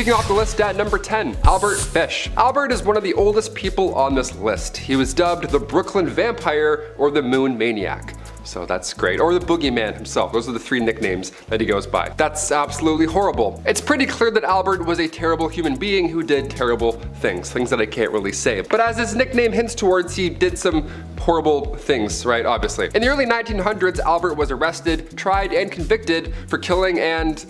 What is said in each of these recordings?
Kicking off the list at number 10, Albert Fish. Albert is one of the oldest people on this list. He was dubbed the Brooklyn Vampire or the Moon Maniac. So that's great. Or the Boogeyman himself. Those are the 3 nicknames that he goes by. That's absolutely horrible. It's pretty clear that Albert was a terrible human being who did terrible things that I can't really say. But as his nickname hints towards, he did some horrible things, right? Obviously. In the early 1900s, Albert was arrested, tried, and convicted for killing and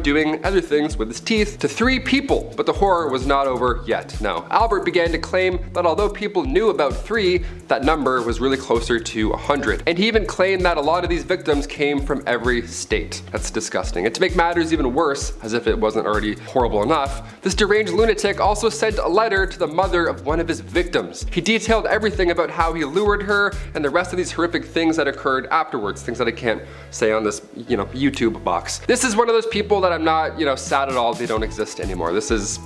doing other things with his teeth to 3 people, but the horror was not over yet. No, Albert began to claim that although people knew about 3, that number was really closer to 100. And he even claimed that a lot of these victims came from every state. That's disgusting. And to make matters even worse, as if it wasn't already horrible enough, this deranged lunatic also sent a letter to the mother of one of his victims. He detailed everything about how he lured her and the rest of these horrific things that occurred afterwards, things that I can't say on this, YouTube box. This is one of those people that I'm not, sad at all they don't exist anymore. This is,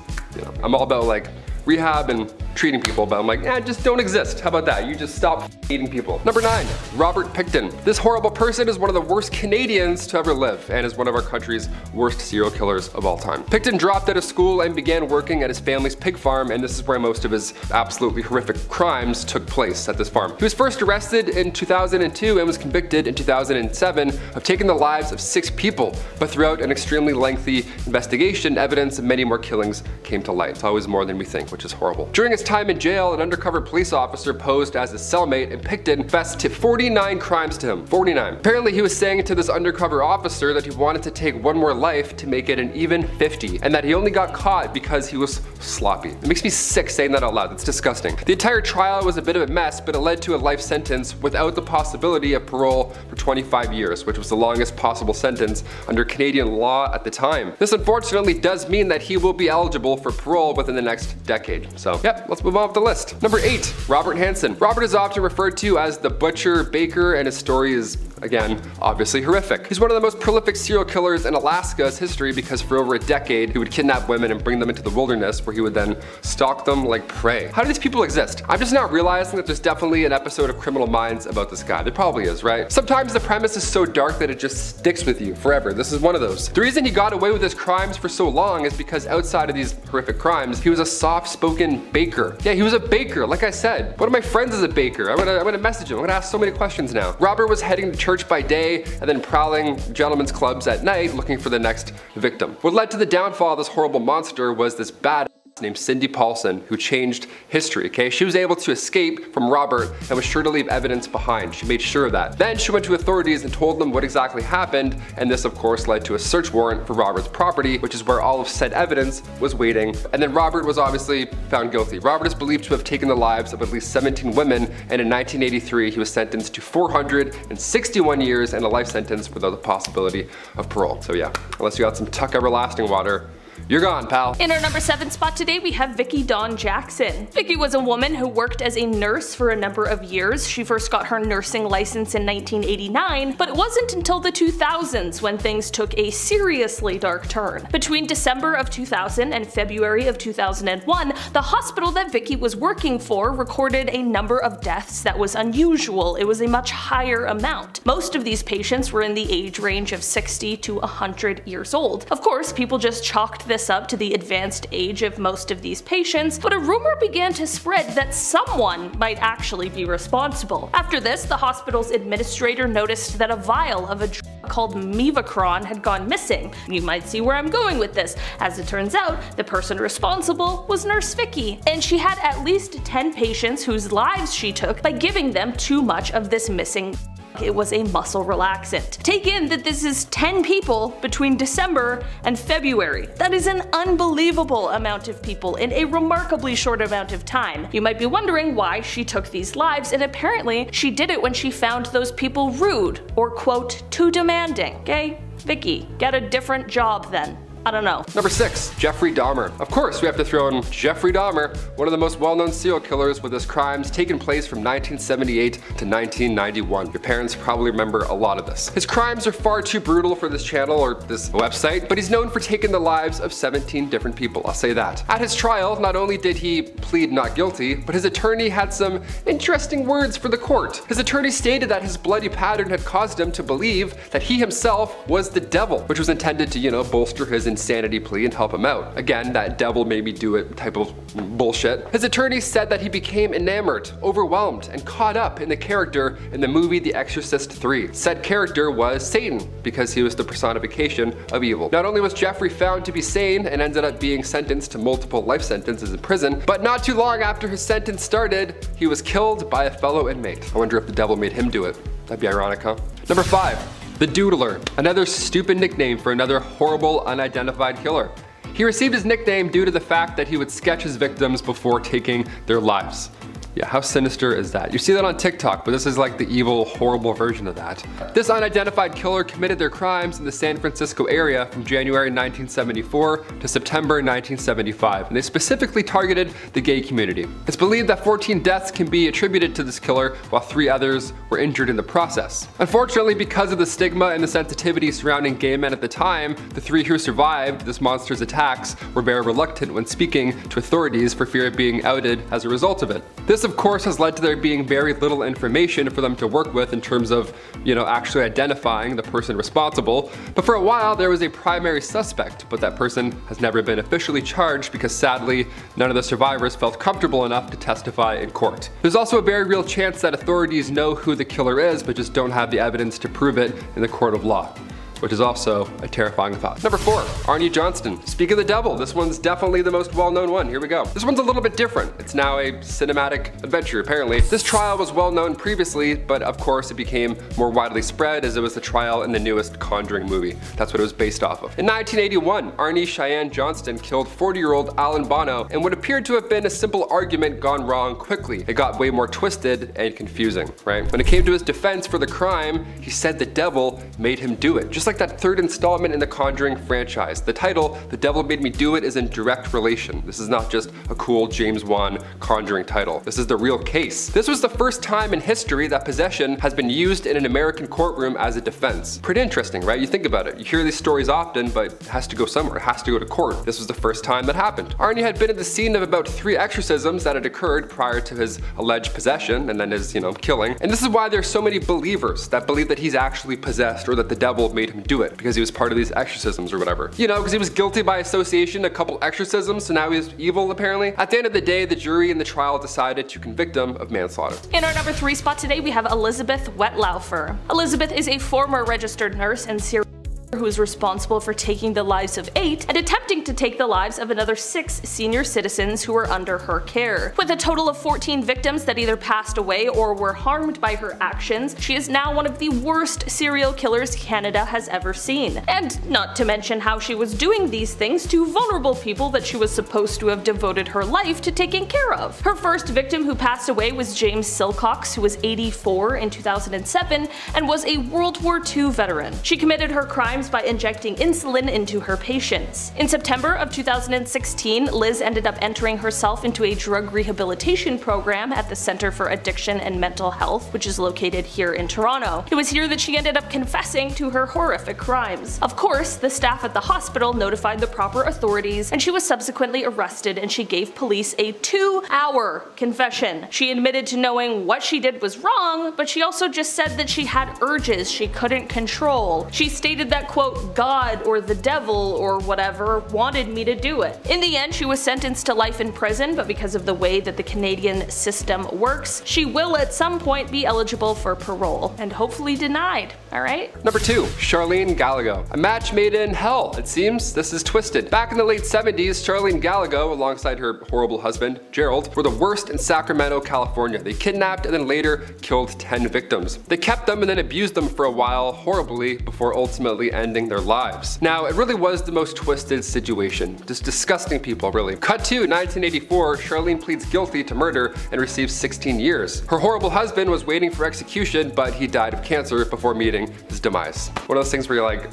I'm all about like rehab and treating people, but I'm like, just don't exist. How about that? You just stop eating people. Number 9, Robert Pickton. This horrible person is one of the worst Canadians to ever live and is one of our country's worst serial killers of all time. Pickton dropped out of school and began working at his family's pig farm, and this is where most of his absolutely horrific crimes took place, at this farm. He was first arrested in 2002 and was convicted in 2007 of taking the lives of 6 people, but throughout an extremely lengthy investigation, evidence of many more killings came to light. It's always more than we think, which is horrible. During his time in jail, an undercover police officer posed as his cellmate, and Pickton confessed to 49 crimes to him. 49. Apparently he was saying to this undercover officer that he wanted to take 1 more life to make it an even 50, and that he only got caught because he was sloppy. It makes me sick saying that out loud. It's disgusting. The entire trial was a bit of a mess, but it led to a life sentence without the possibility of parole for 25 years, which was the longest possible sentence under Canadian law at the time. This unfortunately does mean that he will be eligible for parole within the next decade. So, yep, let's move on with the list. Number 8, Robert Hansen. Robert is often referred to as the Butcher Baker, and his story is, again, obviously horrific. He's one of the most prolific serial killers in Alaska's history because for over a decade, he would kidnap women and bring them into the wilderness where he would then stalk them like prey. How do these people exist? I'm just now realizing that there's definitely an episode of Criminal Minds about this guy. There probably is, right? Sometimes the premise is so dark that it just sticks with you forever. This is one of those. The reason he got away with his crimes for so long is because outside of these horrific crimes, he was a soft-spoken baker. Yeah, he was a baker, like I said. One of my friends is a baker. I'm gonna message him. I'm gonna ask so many questions now. Robert was heading to church by day and then prowling gentlemen's clubs at night looking for the next victim. What led to the downfall of this horrible monster was this bad named Cindy Paulson, who changed history, okay? She was able to escape from Robert and was sure to leave evidence behind. She made sure of that. Then she went to authorities and told them what exactly happened, and this of course led to a search warrant for Robert's property, which is where all of said evidence was waiting. And then Robert was obviously found guilty. Robert is believed to have taken the lives of at least 17 women, and in 1983 he was sentenced to 461 years and a life sentence without the possibility of parole. So yeah, unless you got some Tuck Everlasting water, you're gone, pal. In our number 7 spot today, we have Vicki Dawn Jackson. Vicki was a woman who worked as a nurse for a number of years. She first got her nursing license in 1989, but it wasn't until the 2000s when things took a seriously dark turn. Between December of 2000 and February of 2001, the hospital that Vicki was working for recorded a number of deaths that was unusual. It was a much higher amount. Most of these patients were in the age range of 60 to 100 years old. Of course, people just chalked this up to the advanced age of most of these patients, but a rumor began to spread that someone might actually be responsible. After this, the hospital's administrator noticed that a vial of a drug called Mevacron had gone missing. You might see where I'm going with this. As it turns out, the person responsible was Nurse Vicki, and she had at least 10 patients whose lives she took by giving them too much of this missing. It was a muscle relaxant. Take in that this is 10 people between December and February. That is an unbelievable amount of people in a remarkably short amount of time. You might be wondering why she took these lives, and apparently she did it when she found those people rude or quote too demanding. Okay? Vicki, get a different job then. I don't know. Number 6, Jeffrey Dahmer. Of course, we have to throw in Jeffrey Dahmer, one of the most well-known serial killers with his crimes taking place from 1978 to 1991. Your parents probably remember a lot of this. His crimes are far too brutal for this channel or this website, but he's known for taking the lives of 17 different people, I'll say that. At his trial, not only did he plead not guilty, but his attorney had some interesting words for the court. His attorney stated that his bloody pattern had caused him to believe that he himself was the devil, which was intended to, bolster his insanity plea and help him out. Again, that devil made me do it type of bullshit. His attorney said that he became enamored, overwhelmed, and caught up in the character in the movie The Exorcist 3. Said character was Satan because he was the personification of evil. Not only was Jeffrey found to be sane and ended up being sentenced to multiple life sentences in prison, but not too long after his sentence started, he was killed by a fellow inmate. I wonder if the devil made him do it. That'd be ironic, huh? Number 5. The Doodler. Another stupid nickname for another horrible unidentified killer. He received his nickname due to the fact that he would sketch his victims before taking their lives. Yeah, how sinister is that? You see that on TikTok, but this is like the evil, horrible version of that. This unidentified killer committed their crimes in the San Francisco area from January 1974 to September 1975, and they specifically targeted the gay community. It's believed that 14 deaths can be attributed to this killer, while 3 others were injured in the process. Unfortunately, because of the stigma and the sensitivity surrounding gay men at the time, the 3 who survived this monster's attacks were very reluctant when speaking to authorities for fear of being outed as a result of it. This of course has led to there being very little information for them to work with in terms of, actually identifying the person responsible. But for a while there was a primary suspect, but that person has never been officially charged because sadly none of the survivors felt comfortable enough to testify in court. There's also a very real chance that authorities know who the killer is but just don't have the evidence to prove it in the court of law, which is also a terrifying thought. Number 4, Arnie Johnston. Speak of the devil, this one's definitely the most well-known one. Here we go. This one's a little bit different. It's now a cinematic adventure, apparently. This trial was well-known previously, but of course it became more widely spread as it was the trial in the newest Conjuring movie. That's what it was based off of. In 1981, Arnie Cheyenne Johnston killed 40-year-old Alan Bono in what appeared to have been a simple argument gone wrong quickly. It got way more twisted and confusing, right? When it came to his defense for the crime, he said the devil made him do it. Just like that 3rd installment in the Conjuring franchise. The title, The Devil Made Me Do It, is in direct relation. This is not just a cool James Wan Conjuring title. This is the real case. This was the first time in history that possession has been used in an American courtroom as a defense. Pretty interesting, right? You think about it. You hear these stories often, but it has to go somewhere. It has to go to court. This was the first time that happened. Arnie had been at the scene of about 3 exorcisms that had occurred prior to his alleged possession and then his, killing. And this is why there's so many believers that believe that he's actually possessed or that the devil made him do it, because he was part of these exorcisms or whatever. Because he was guilty by association, a couple exorcisms, so now he's evil apparently. At the end of the day, the jury in the trial decided to convict him of manslaughter. In our number 3 spot today, we have Elizabeth Wettlaufer. Elizabeth is a former registered nurse and serial who is responsible for taking the lives of 8 and attempting to take the lives of another 6 senior citizens who were under her care. With a total of 14 victims that either passed away or were harmed by her actions, she is now one of the worst serial killers Canada has ever seen. And not to mention how she was doing these things to vulnerable people that she was supposed to have devoted her life to taking care of. Her first victim who passed away was James Silcox, who was 84 in 2007 and was a World War II veteran. She committed her crimes by injecting insulin into her patients. In September of 2016, Liz ended up entering herself into a drug rehabilitation program at the Center for Addiction and Mental Health, which is located here in Toronto. It was here that she ended up confessing to her horrific crimes. Of course, the staff at the hospital notified the proper authorities, and she was subsequently arrested, and she gave police a 2-hour confession. She admitted to knowing what she did was wrong, but she also just said that she had urges she couldn't control. She stated that, quote, God or the devil or whatever wanted me to do it. In the end, she was sentenced to life in prison, but because of the way that the Canadian system works, she will at some point be eligible for parole, and hopefully denied, alright? Number 2, Charlene Galago. A match made in hell, it seems. This is twisted. Back in the late 70s, Charlene Galago, alongside her horrible husband, Gerald, were the worst in Sacramento, California. They kidnapped and then later killed 10 victims. They kept them and then abused them for a while horribly before ultimately ending their lives. Now, it really was the most twisted situation. Just disgusting people, really. Cut to 1984, Charlene pleads guilty to murder and receives 16 years. Her horrible husband was waiting for execution, but he died of cancer before meeting his demise. One of those things where you're like,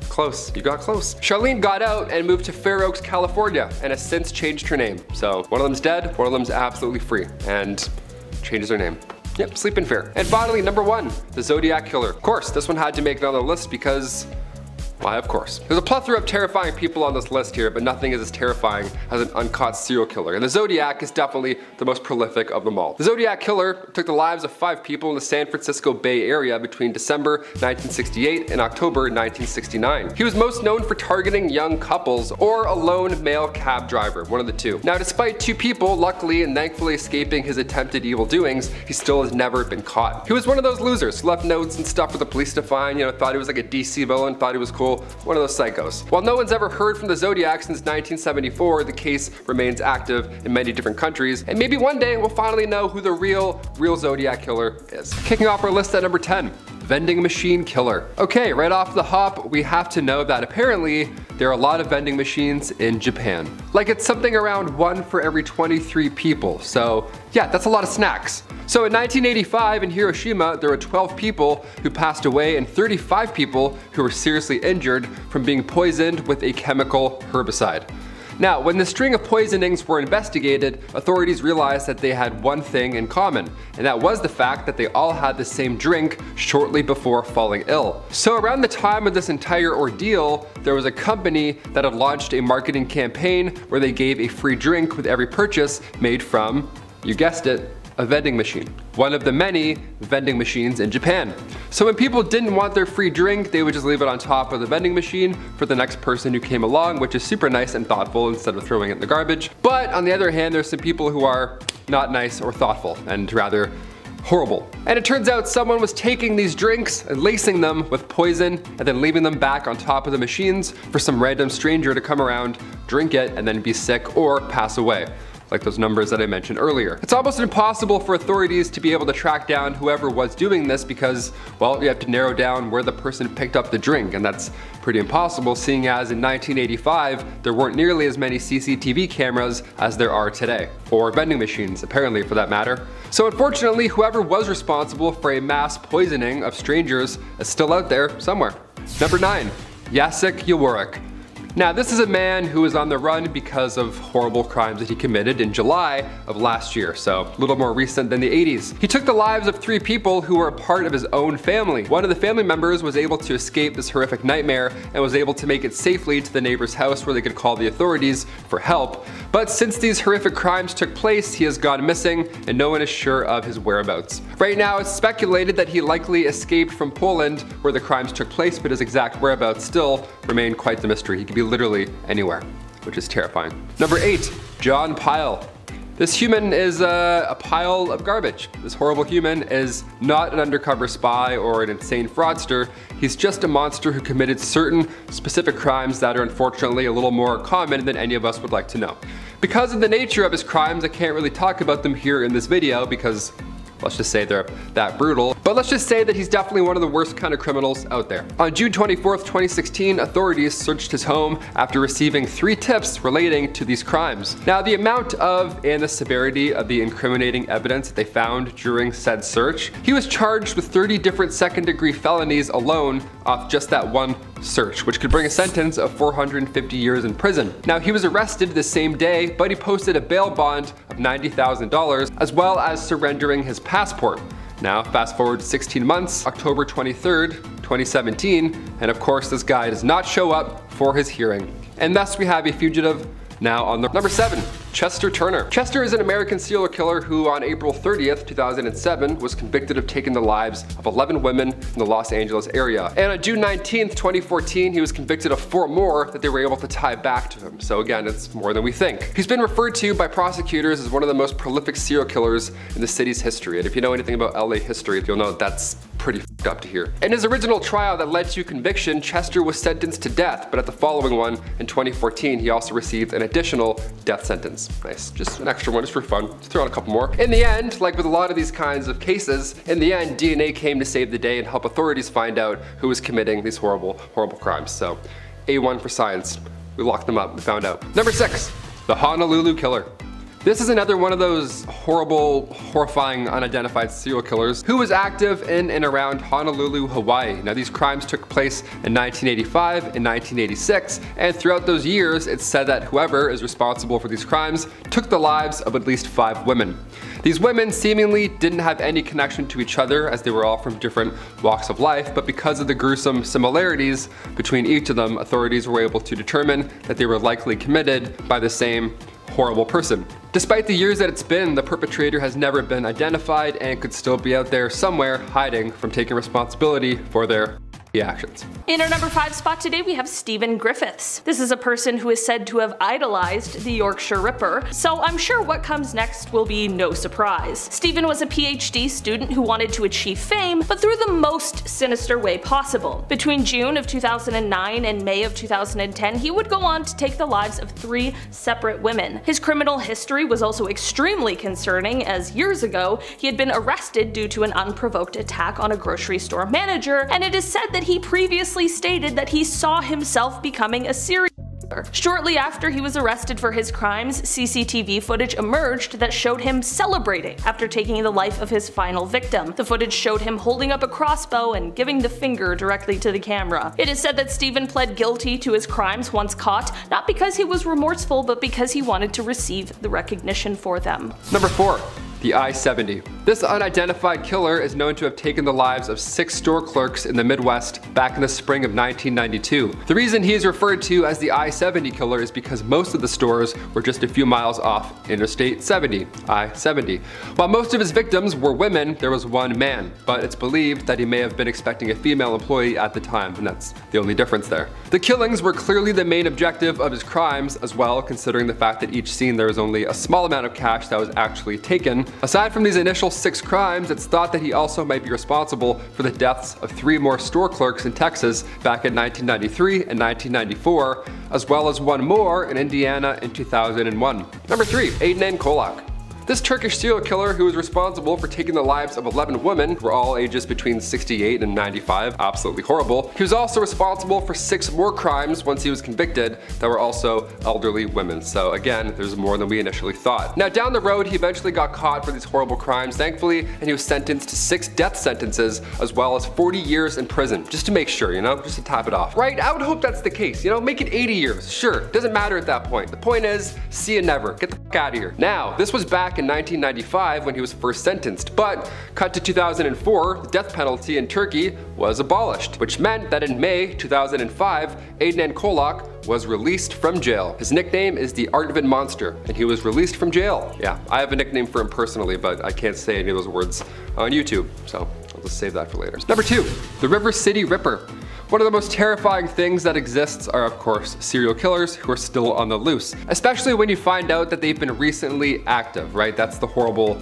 close. You got close. Charlene got out and moved to Fair Oaks, California, and has since changed her name. So one of them's dead, one of them's absolutely free, and changes her name. Yep, sleeping fair. And finally, number 1, the Zodiac Killer. Of course, this one had to make it on the list because Why, of course. There's a plethora of terrifying people on this list here, but nothing is as terrifying as an uncaught serial killer, and the Zodiac is definitely the most prolific of them all. The Zodiac killer took the lives of 5 people in the San Francisco Bay Area between December 1968 and October 1969. He was most known for targeting young couples or a lone male cab driver, one of the two. Now, despite 2 people luckily and thankfully escaping his attempted evil doings, he still has never been caught. He was one of those losers who left notes and stuff for the police to find, thought he was like a DC villain, thought he was cool. One of those psychos. While no one's ever heard from the Zodiac since 1974, the case remains active in many different countries, and maybe one day we'll finally know who the real Zodiac killer is. Kicking off our list at number 10. Vending machine killer. Okay, right off the hop, we have to know that apparently there are a lot of vending machines in Japan. Like it's something around 1 for every 23 people. So yeah, that's a lot of snacks. So in 1985 in Hiroshima, there were 12 people who passed away and 35 people who were seriously injured from being poisoned with a chemical herbicide. Now, when the string of poisonings were investigated, authorities realized that they had one thing in common, and that was the fact that they all had the same drink shortly before falling ill. So around the time of this entire ordeal, there was a company that had launched a marketing campaign where they gave a free drink with every purchase made from, you guessed it, a vending machine. One of the many vending machines in Japan. So when people didn't want their free drink, they would just leave it on top of the vending machine for the next person who came along, which is super nice and thoughtful instead of throwing it in the garbage. But on the other hand, there's some people who are not nice or thoughtful and rather horrible. And it turns out someone was taking these drinks and lacing them with poison and then leaving them back on top of the machines for some random stranger to come around, drink it, and then be sick or pass away. Like those numbers that I mentioned earlier. It's almost impossible for authorities to be able to track down whoever was doing this because, well, you have to narrow down where the person picked up the drink, and that's pretty impossible seeing as in 1985 there weren't nearly as many CCTV cameras as there are today, or vending machines apparently for that matter. So unfortunately, whoever was responsible for a mass poisoning of strangers is still out there somewhere. Number 9. Jacek Jaworek. Now, this is a man who was on the run because of horrible crimes that he committed in July of last year, so a little more recent than the 80s. He took the lives of 3 people who were a part of his own family. One of the family members was able to escape this horrific nightmare and was able to make it safely to the neighbor's house where they could call the authorities for help. But since these horrific crimes took place, he has gone missing and no one is sure of his whereabouts. Right now, it's speculated that he likely escaped from Poland where the crimes took place, but his exact whereabouts still remain quite the mystery. He could be literally anywhere, which is terrifying. Number 8, John Pyle. This human is a pile of garbage. This horrible human is not an undercover spy or an insane fraudster. He's just a monster who committed certain specific crimes that are unfortunately a little more common than any of us would like to know. Because of the nature of his crimes, I can't really talk about them here in this video because let's just say they're that brutal. But let's just say that he's definitely one of the worst kind of criminals out there. On June 24th, 2016, authorities searched his home after receiving 3 tips relating to these crimes. Now, the amount of and the severity of the incriminating evidence that they found during said search, he was charged with 30 different second-degree felonies alone off just that one search, which could bring a sentence of 450 years in prison. Now, he was arrested the same day, but he posted a bail bond of $90,000 as well as surrendering his passport. Now, fast forward 16 months, October 23rd, 2017, and of course this guy does not show up for his hearing. And thus we have a fugitive now on the number 7, Chester Turner. Chester is an American serial killer who on April 30th, 2007 was convicted of taking the lives of 11 women in the Los Angeles area. And on June 19th, 2014, he was convicted of 4 more that they were able to tie back to him. So again, it's more than we think. He's been referred to by prosecutors as one of the most prolific serial killers in the city's history. And if you know anything about LA history, you'll know that's pretty f***ed up to hear. In his original trial that led to conviction, Chester was sentenced to death, but at the following one, in 2014, he also received an additional death sentence. Nice, just an extra one, just for fun. Just throw on a couple more. In the end, like with a lot of these kinds of cases, in the end, DNA came to save the day and help authorities find out who was committing these horrible, horrible crimes. So, A1 for science. We locked them up, we found out. Number 6, the Honolulu Killer. This is another one of those horrible, horrifying, unidentified serial killers who was active in and around Honolulu, Hawaii. Now these crimes took place in 1985 and 1986, and throughout those years it's said that whoever is responsible for these crimes took the lives of at least 5 women. These women seemingly didn't have any connection to each other as they were all from different walks of life, but because of the gruesome similarities between each of them, authorities were able to determine that they were likely committed by the same horrible person. Despite the years that it's been, the perpetrator has never been identified and could still be out there somewhere hiding from taking responsibility for their actions. In our number 5 spot today, we have Stephen Griffiths. This is a person who is said to have idolized the Yorkshire Ripper, so I'm sure what comes next will be no surprise. Stephen was a PhD student who wanted to achieve fame, but through the most sinister way possible. Between June of 2009 and May of 2010, he would go on to take the lives of 3 separate women. His criminal history was also extremely concerning, as years ago, he had been arrested due to an unprovoked attack on a grocery store manager, and it is said that he previously stated that he saw himself becoming a serial killer. Shortly after he was arrested for his crimes, CCTV footage emerged that showed him celebrating after taking the life of his final victim. The footage showed him holding up a crossbow and giving the finger directly to the camera. It is said that Stephen pled guilty to his crimes once caught, not because he was remorseful, but because he wanted to receive the recognition for them. Number 4. The I-70. This unidentified killer is known to have taken the lives of 6 store clerks in the Midwest back in the spring of 1992. The reason he is referred to as the I-70 killer is because most of the stores were just a few miles off Interstate 70, I-70. While most of his victims were women, there was one man, but it's believed that he may have been expecting a female employee at the time, and that's the only difference there. The killings were clearly the main objective of his crimes as well, considering the fact that each scene there was only a small amount of cash that was actually taken. Aside from these initial 6 crimes, it's thought that he also might be responsible for the deaths of 3 more store clerks in Texas back in 1993 and 1994, as well as 1 more in Indiana in 2001. Number 3. Adnan Kolak. This Turkish serial killer, who was responsible for taking the lives of 11 women, who were all ages between 68 and 95, absolutely horrible. He was also responsible for 6 more crimes once he was convicted that were also elderly women. So again, there's more than we initially thought. Now down the road, he eventually got caught for these horrible crimes, thankfully, and he was sentenced to 6 death sentences as well as 40 years in prison, just to make sure, you know, just to top it off. Right? I would hope that's the case, you know, make it 80 years. Sure, doesn't matter at that point. The point is, see you never. Get the fuck out of here. Now, this was back in 1995 when he was first sentenced, but cut to 2004, the death penalty in Turkey was abolished, which meant that in May 2005, Adnan Kolak was released from jail. His nickname is the Artvin Monster, and he was released from jail. Yeah, I have a nickname for him personally, but I can't say any of those words on YouTube, so I'll just save that for later. Number 2, the River City Ripper. One of the most terrifying things that exists are, of course, serial killers who are still on the loose, especially when you find out that they've been recently active, right? That's the horrible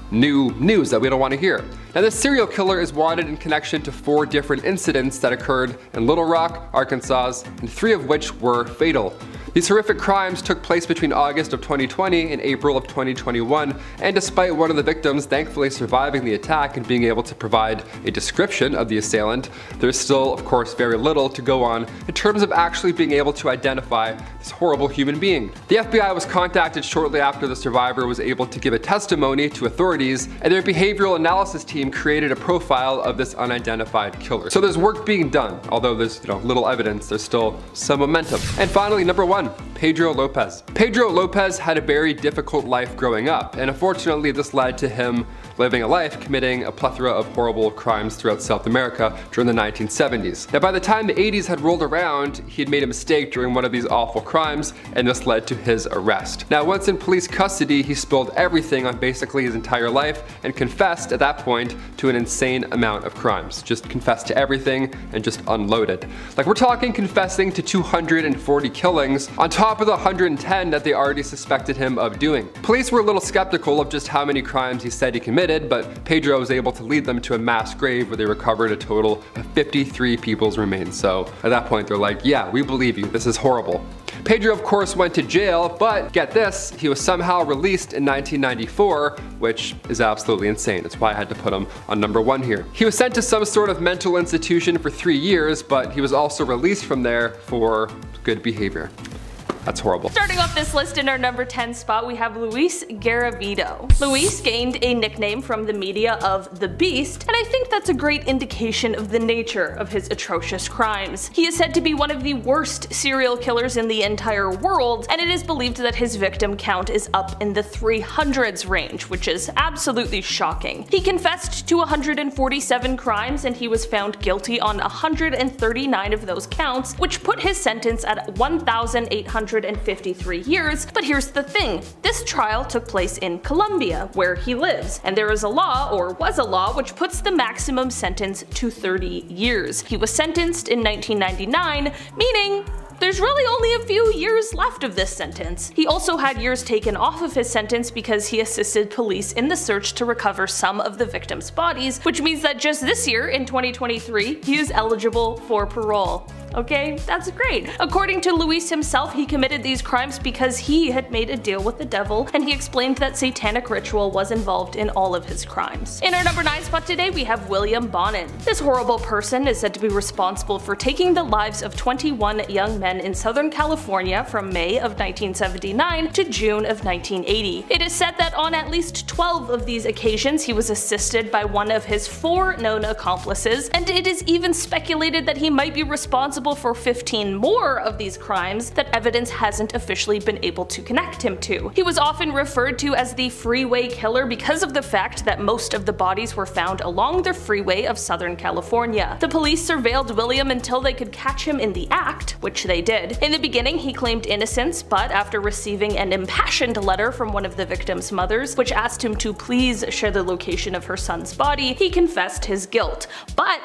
new news that we don't want to hear. Now this serial killer is wanted in connection to 4 different incidents that occurred in Little Rock, Arkansas, and 3 of which were fatal. These horrific crimes took place between August of 2020 and April of 2021, and despite one of the victims thankfully surviving the attack and being able to provide a description of the assailant, there's still, of course, very little to go on in terms of actually being able to identify this horrible human being. The FBI was contacted shortly after the survivor was able to give a testimony to authorities, and their behavioral analysis team created a profile of this unidentified killer. So there's work being done, although there's little evidence, there's still some momentum. And finally, number 1. Pedro Lopez. Pedro Lopez had a very difficult life growing up, and unfortunately this led to him living a life committing a plethora of horrible crimes throughout South America during the 1970s. Now by the time the 80s had rolled around, he had made a mistake during one of these awful crimes, and this led to his arrest. Now once in police custody, he spilled everything on basically his entire life and confessed at that point to an insane amount of crimes. Just confessed to everything and just unloaded. Like we're talking confessing to 240 killings on top of the 110 that they already suspected him of doing. Police were a little skeptical of just how many crimes he said he committed, but Pedro was able to lead them to a mass grave where they recovered a total of 53 people's remains. So at that point they're like, yeah, we believe you, this is horrible. Pedro of course went to jail, but get this, he was somehow released in 1994, which is absolutely insane. That's why I had to put him on number 1 here. He was sent to some sort of mental institution for 3 years, but he was also released from there for good behavior. That's horrible. Starting off this list in our number 10 spot, we have Luis Garavito. Luis gained a nickname from the media of the Beast, and I think that's a great indication of the nature of his atrocious crimes. He is said to be one of the worst serial killers in the entire world, and it is believed that his victim count is up in the 300s range, which is absolutely shocking. He confessed to 147 crimes, and he was found guilty on 139 of those counts, which put his sentence at 1,853 years. But here's the thing, this trial took place in Colombia, where he lives, and there is a law, or was a law, which puts the maximum sentence to 30 years. He was sentenced in 1999, meaning there's really only a few years left of this sentence. He also had years taken off of his sentence because he assisted police in the search to recover some of the victims' bodies, which means that just this year, in 2023, he is eligible for parole. Okay, that's great. According to Luis himself, he committed these crimes because he had made a deal with the devil, and he explained that satanic ritual was involved in all of his crimes. In our number 9 spot today, we have William Bonin. This horrible person is said to be responsible for taking the lives of 21 young men in Southern California from May of 1979 to June of 1980. It is said that on at least 12 of these occasions he was assisted by one of his 4 known accomplices, and it is even speculated that he might be responsible for 15 more of these crimes that evidence hasn't officially been able to connect him to. He was often referred to as the freeway killer because of the fact that most of the bodies were found along the freeway of Southern California. The police surveilled William until they could catch him in the act, which they did. In the beginning, he claimed innocence, but after receiving an impassioned letter from one of the victim's mothers, which asked him to please share the location of her son's body, he confessed his guilt. But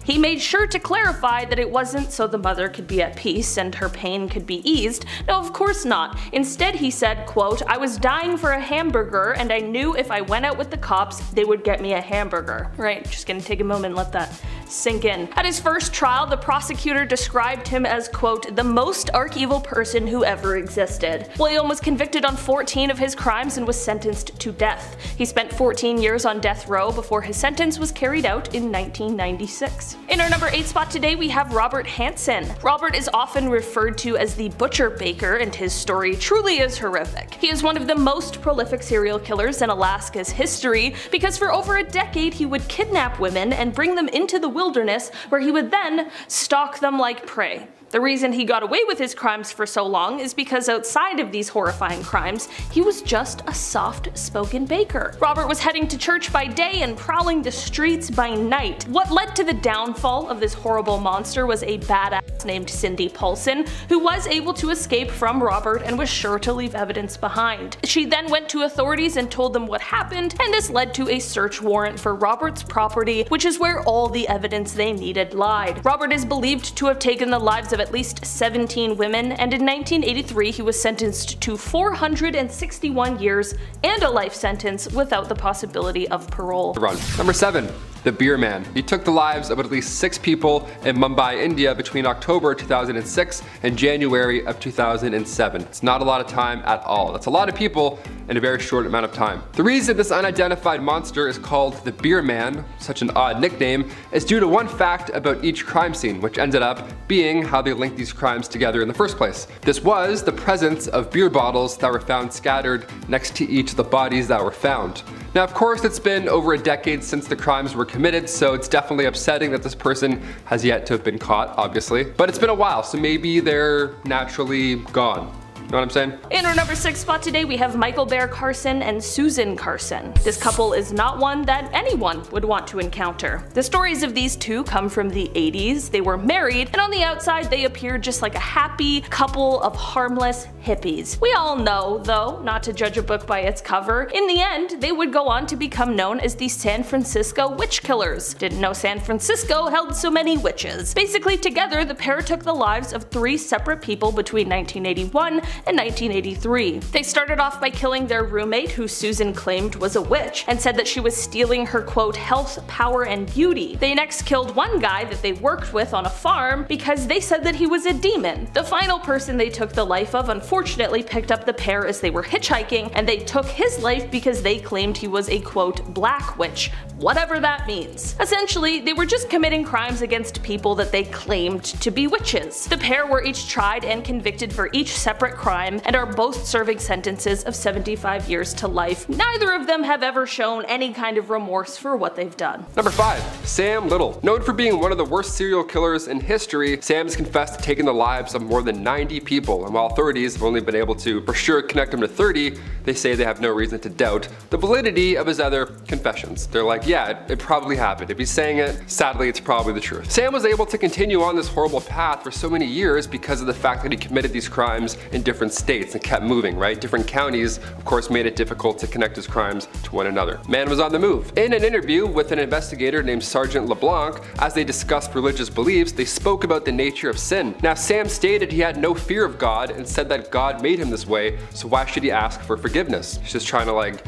he made sure to clarify that it wasn't so the mother could be at peace and her pain could be eased. No, of course not. Instead, he said, quote, "I was dying for a hamburger and I knew if I went out with the cops, they would get me a hamburger." Right, just gonna take a moment and let that sink in. At his first trial, the prosecutor described him as, quote, "the most arch-evil person who ever existed." William was convicted on 14 of his crimes and was sentenced to death. He spent 14 years on death row before his sentence was carried out in 1996. In our number 8 spot today, we have Robert Hansen. Robert is often referred to as the Butcher Baker, and his story truly is horrific. He is one of the most prolific serial killers in Alaska's history because for over a decade he would kidnap women and bring them into the wilderness where he would then stalk them like prey. The reason he got away with his crimes for so long is because outside of these horrifying crimes, he was just a soft-spoken baker. Robert was heading to church by day and prowling the streets by night. What led to the downfall of this horrible monster was a badass named Cindy Paulson, who was able to escape from Robert and was sure to leave evidence behind. She then went to authorities and told them what happened, and this led to a search warrant for Robert's property, which is where all the evidence they needed lied. Robert is believed to have taken the lives of at least 17 women, and in 1983 he was sentenced to 461 years and a life sentence without the possibility of parole. Number 7. The Beer Man. He took the lives of at least 6 people in Mumbai, India between October 2006 and January of 2007. It's not a lot of time at all. That's a lot of people in a very short amount of time. The reason this unidentified monster is called the Beer Man, such an odd nickname, is due to one fact about each crime scene, which ended up being how they linked these crimes together in the first place. This was the presence of beer bottles that were found scattered next to each of the bodies that were found. Now, of course, it's been over a decade since the crimes were committed, so it's definitely upsetting that this person has yet to have been caught, obviously. But it's been a while, so maybe they're naturally gone. Know what I'm saying? In our number 6 spot today, we have Michael Bear Carson and Susan Carson. This couple is not one that anyone would want to encounter. The stories of these two come from the 80s. They were married, and on the outside they appeared just like a happy couple of harmless hippies. We all know, though, not to judge a book by its cover, in the end they would go on to become known as the San Francisco Witch Killers. Didn't know San Francisco held so many witches. Basically, together the pair took the lives of 3 separate people between 1981 and 1983. They started off by killing their roommate, who Susan claimed was a witch, and said that she was stealing her, quote, health, power, and beauty. They next killed one guy that they worked with on a farm because they said that he was a demon. The final person they took the life of unfortunately picked up the pair as they were hitchhiking, and they took his life because they claimed he was a, quote, black witch. whatever that means. Essentially, they were just committing crimes against people that they claimed to be witches. The pair were each tried and convicted for each separate crime and are both serving sentences of 75 years to life. Neither of them have ever shown any kind of remorse for what they've done. Number 5. Sam Little. Known for being one of the worst serial killers in history, Sam has confessed to taking the lives of more than 90 people, and while authorities have only been able to for sure connect him to 30, they say they have no reason to doubt the validity of his other confessions. They're like, yeah, it probably happened. If he's saying it, sadly it's probably the truth. Sam was able to continue on this horrible path for so many years because of the fact that he committed these crimes in different states and kept moving, right? Different counties, of course, made it difficult to connect his crimes to one another. Man was on the move. In an interview with an investigator named Sergeant LeBlanc, as they discussed religious beliefs, they spoke about the nature of sin. Now, Sam stated he had no fear of God and said that God made him this way, so why should he ask for forgiveness? He's just trying to like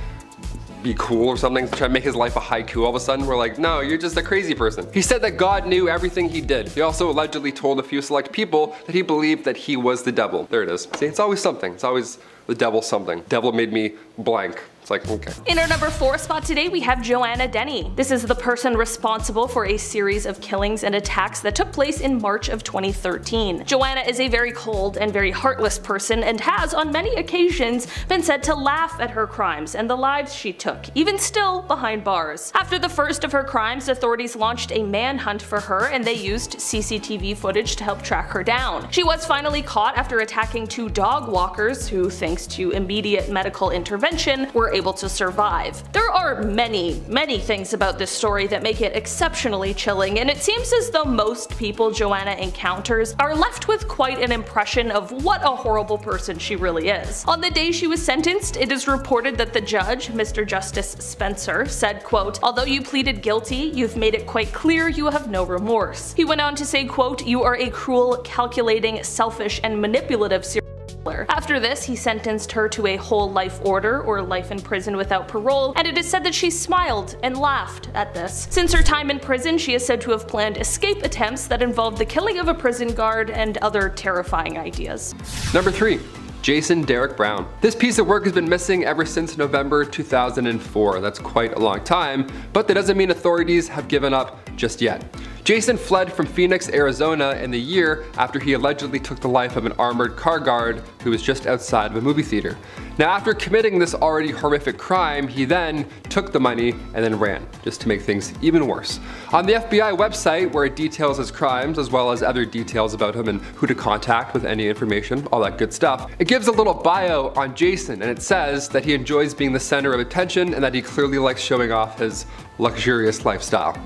be cool or something, try to make his life a haiku. All of a sudden we're like, no, you're just a crazy person. He said that God knew everything he did. He also allegedly told a few select people that he believed that he was the devil. There it is. See, it's always something. It's always the devil something. Devil made me blank. It's like, okay. In our number 4 spot today, we have Joanna Denny. This is the person responsible for a series of killings and attacks that took place in March of 2013. Joanna is a very cold and very heartless person and has, on many occasions, been said to laugh at her crimes and the lives she took, even still behind bars. After the first of her crimes, authorities launched a manhunt for her and they used CCTV footage to help track her down. She was finally caught after attacking 2 dog walkers who, thanks to immediate medical intervention, were able to survive. There are many things about this story that make it exceptionally chilling, and it seems as though most people Joanna encounters are left with quite an impression of what a horrible person she really is. On the day she was sentenced, it is reported that the judge, Mr. Justice Spencer, said, quote, "Although you pleaded guilty, you've made it quite clear you have no remorse." He went on to say, quote, "You are a cruel, calculating, selfish, and manipulative serial killer." After this, he sentenced her to a whole life order, or life in prison without parole, and it is said that she smiled and laughed at this. Since her time in prison, she is said to have planned escape attempts that involved the killing of a prison guard and other terrifying ideas. Number 3. Jason Derek Brown. This piece of work has been missing ever since November 2004. That's quite a long time, but that doesn't mean authorities have given up just yet. Jason fled from Phoenix, Arizona in the year after he allegedly took the life of an armored car guard who was just outside of a movie theater. Now, after committing this already horrific crime, he then took the money and then ran, just to make things even worse. On the FBI website, where it details his crimes as well as other details about him and who to contact with any information, all that good stuff, it gives a little bio on Jason, and it says that he enjoys being the center of attention and that he clearly likes showing off his luxurious lifestyle.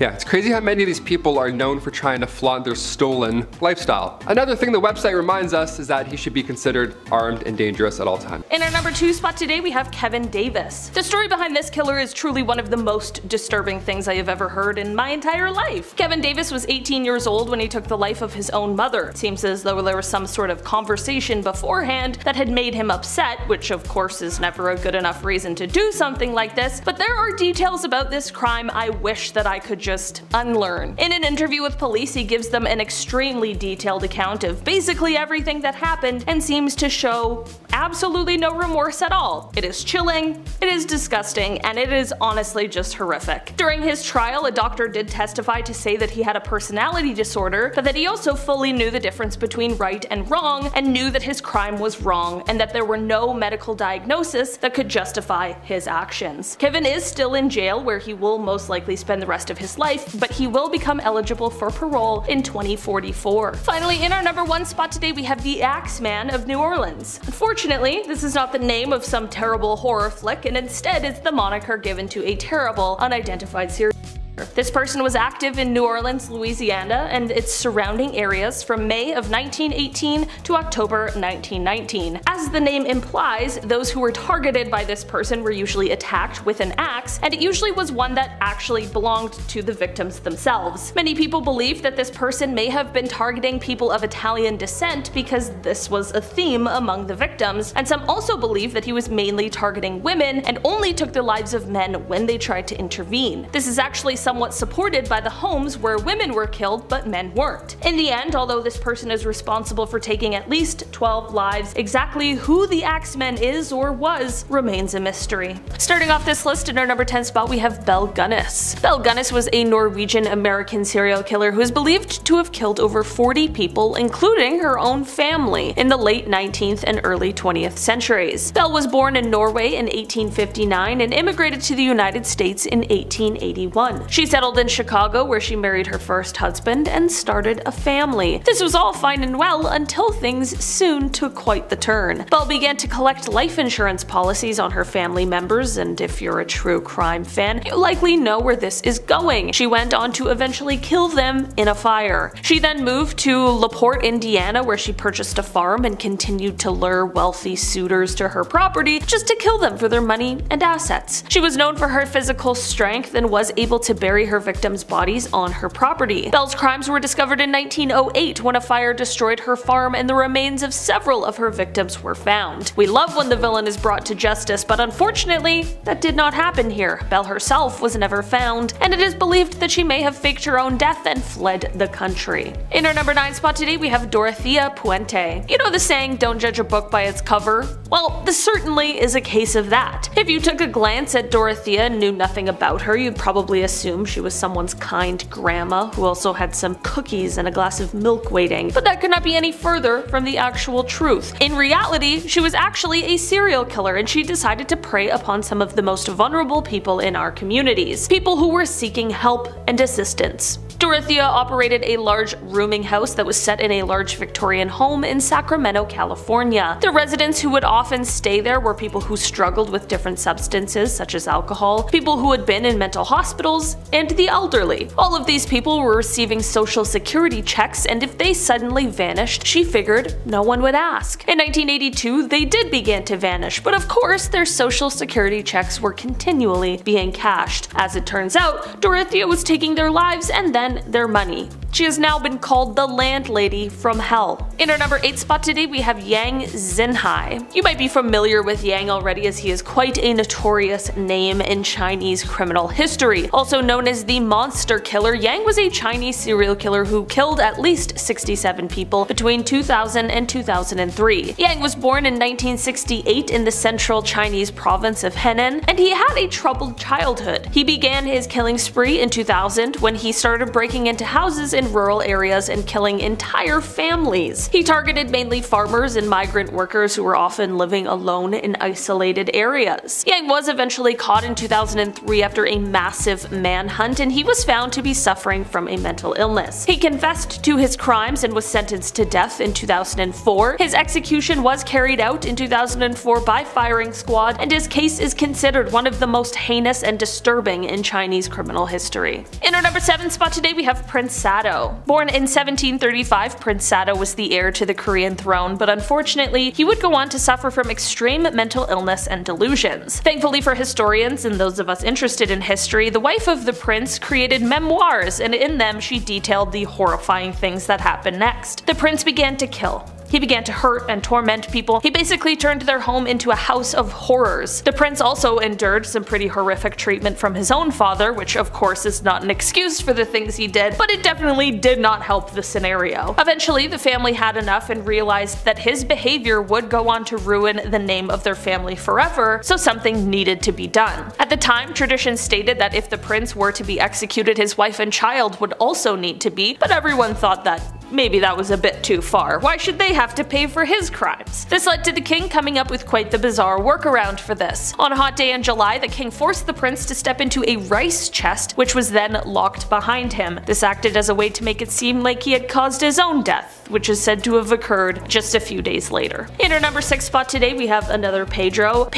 Yeah, it's crazy how many of these people are known for trying to flaunt their stolen lifestyle. Another thing the website reminds us is that he should be considered armed and dangerous at all times. In our number 2 spot today, we have Kevin Davis. The story behind this killer is truly one of the most disturbing things I have ever heard in my entire life. Kevin Davis was 18 years old when he took the life of his own mother. It seems as though there was some sort of conversation beforehand that had made him upset, which of course is never a good enough reason to do something like this, but there are details about this crime I wish that I could just unlearn. In an interview with police, he gives them an extremely detailed account of basically everything that happened and seems to show absolutely no remorse at all. It is chilling, it is disgusting, and it is honestly just horrific. During his trial, a doctor did testify to say that he had a personality disorder, but that he also fully knew the difference between right and wrong and knew that his crime was wrong and that there were no medical diagnosis that could justify his actions. Kevin is still in jail, where he will most likely spend the rest of his life, but he will become eligible for parole in 2044. Finally, in our number 1 spot today, we have the Axeman of New Orleans. Unfortunately, this is not the name of some terrible horror flick, and instead it's the moniker given to a terrible, unidentified serial killer. This person was active in New Orleans, Louisiana, and its surrounding areas from May of 1918 to October 1919. As the name implies, those who were targeted by this person were usually attacked with an axe, and it usually was one that actually belonged to the victims themselves. Many people believe that this person may have been targeting people of Italian descent because this was a theme among the victims, and some also believe that he was mainly targeting women and only took the lives of men when they tried to intervene. This is actually somewhat somewhat supported by the homes where women were killed but men weren't. In the end, although this person is responsible for taking at least 12 lives, exactly who the Axeman is or was remains a mystery. Starting off this list, in our number 10 spot we have Belle Gunness. Belle Gunness was a Norwegian-American serial killer who is believed to have killed over 40 people, including her own family, in the late 19th and early 20th centuries. Belle was born in Norway in 1859 and immigrated to the United States in 1881. She settled in Chicago, where she married her first husband and started a family. This was all fine and well until things soon took quite the turn. Belle began to collect life insurance policies on her family members, and if you're a true crime fan, you likely know where this is going. She went on to eventually kill them in a fire. She then moved to LaPorte, Indiana, where she purchased a farm and continued to lure wealthy suitors to her property just to kill them for their money and assets. She was known for her physical strength and was able to bury her victims' bodies on her property. Belle's crimes were discovered in 1908 when a fire destroyed her farm and the remains of several of her victims were found. We love when the villain is brought to justice, but unfortunately, that did not happen here. Belle herself was never found, and it is believed that she may have faked her own death and fled the country. In our number 9 spot today we have Dorothea Puente. You know the saying, don't judge a book by its cover? Well, this certainly is a case of that. If you took a glance at Dorothea and knew nothing about her, you'd probably assume she was someone's kind grandma who also had some cookies and a glass of milk waiting, but that could not be any further from the actual truth. In reality, she was actually a serial killer, and she decided to prey upon some of the most vulnerable people in our communities, people who were seeking help and assistance. Dorothea operated a large rooming house that was set in a large Victorian home in Sacramento, California. The residents who would often stay there were people who struggled with different substances such as alcohol, people who had been in mental hospitals, and the elderly. All of these people were receiving social security checks, and if they suddenly vanished, she figured no one would ask. In 1982, they did begin to vanish, but of course their social security checks were continually being cashed. As it turns out, Dorothea was taking their lives and then their money. She has now been called the landlady from hell. In our number 8 spot today we have Yang Xinhai. You might be familiar with Yang already, as he is quite a notorious name in Chinese criminal history. Also known as the Monster Killer, Yang was a Chinese serial killer who killed at least 67 people between 2000 and 2003. Yang was born in 1968 in the central Chinese province of Henan, and he had a troubled childhood. He began his killing spree in 2000 when he started breaking into houses in rural areas and killing entire families. He targeted mainly farmers and migrant workers who were often living alone in isolated areas. Yang was eventually caught in 2003 after a massive manhunt, and he was found to be suffering from a mental illness. He confessed to his crimes and was sentenced to death in 2004. His execution was carried out in 2004 by firing squad, and his case is considered one of the most heinous and disturbing in Chinese criminal history. In our number 7 spot today we have Prince Sado. Born in 1735, Prince Sado was the heir to the Korean throne, but unfortunately, he would go on to suffer from extreme mental illness and delusions. Thankfully for historians and those of us interested in history, the wife of the prince created memoirs, and in them she detailed the horrifying things that happened next. The prince began to kill. He began to hurt and torment people. He basically turned their home into a house of horrors. The prince also endured some pretty horrific treatment from his own father, which of course is not an excuse for the things he did, but it definitely did not help the scenario. Eventually, the family had enough and realized that his behavior would go on to ruin the name of their family forever, so something needed to be done. At the time, tradition stated that if the prince were to be executed, his wife and child would also need to be, but everyone thought that maybe that was a bit too far. Why should they have to pay for his crimes? This led to the king coming up with quite the bizarre workaround for this. On a hot day in July, the king forced the prince to step into a rice chest, which was then locked behind him. This acted as a way to make it seem like he had caused his own death, which is said to have occurred just a few days later. In our number 6 spot today we have another Pedro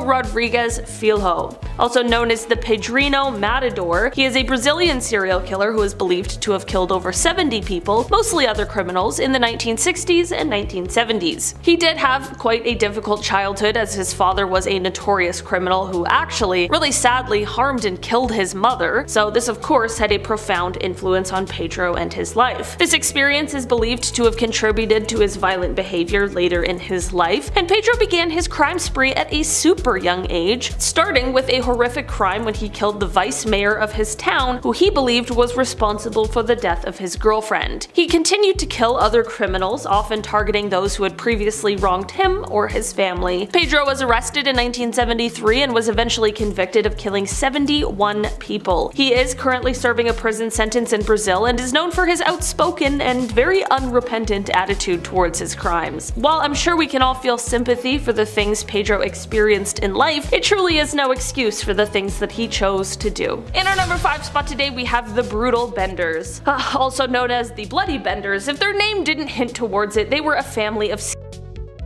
Rodrigues Filho. Also known as the Pedrinho Matador, he is a Brazilian serial killer who is believed to have killed over 70 people, mostly other criminals, in the 1960s and 1970s. He did have quite a difficult childhood, as his father was a notorious criminal who actually really sadly harmed and killed his mother, so this of course had a profound influence on Pedro and his life. This experience is believed to have contributed to his violent behavior later in his life, and Pedro began his crime spree at a super young age, starting with a horrific crime when he killed the vice mayor of his town, who he believed was responsible for the death of his girlfriend. He continued to kill other criminals, often targeting those who had previously wronged him or his family. Pedro was arrested in 1973 and was eventually convicted of killing 71 people. He is currently serving a prison sentence in Brazil and is known for his outspoken and very unrepentant attitude towards his crimes. While I'm sure we can all feel sympathy for the things Pedro experienced in life, it truly is no excuse for the things that he chose to do. In our number 5 spot today, we have the Brutal Benders. Also known as the Bloody Benders. If their name didn't hint towards it, they were a family of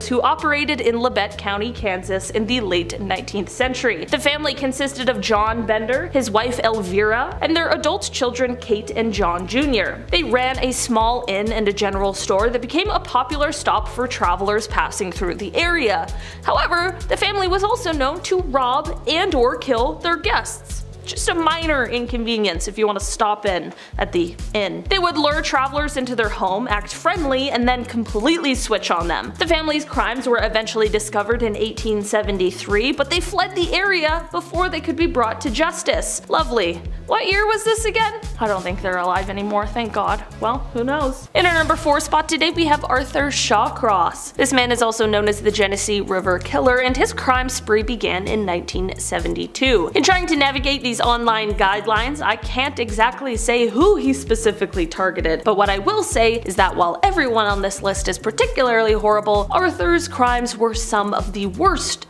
who operated in Labette County, Kansas in the late 19th century. The family consisted of John Bender, his wife Elvira, and their adult children Kate and John Jr. They ran a small inn and a general store that became a popular stop for travelers passing through the area. However, the family was also known to rob and/or kill their guests. Just a minor inconvenience if you want to stop in at the inn. They would lure travelers into their home, act friendly, and then completely switch on them. The family's crimes were eventually discovered in 1873, but they fled the area before they could be brought to justice. Lovely. What year was this again? I don't think they're alive anymore, thank God. Well, who knows. In our number 4 spot today, we have Arthur Shawcross. This man is also known as the Genesee River Killer, and his crime spree began in 1972. In trying to navigate these online guidelines, I can't exactly say who he specifically targeted, but what I will say is that while everyone on this list is particularly horrible, Arthur's crimes were some of the worst,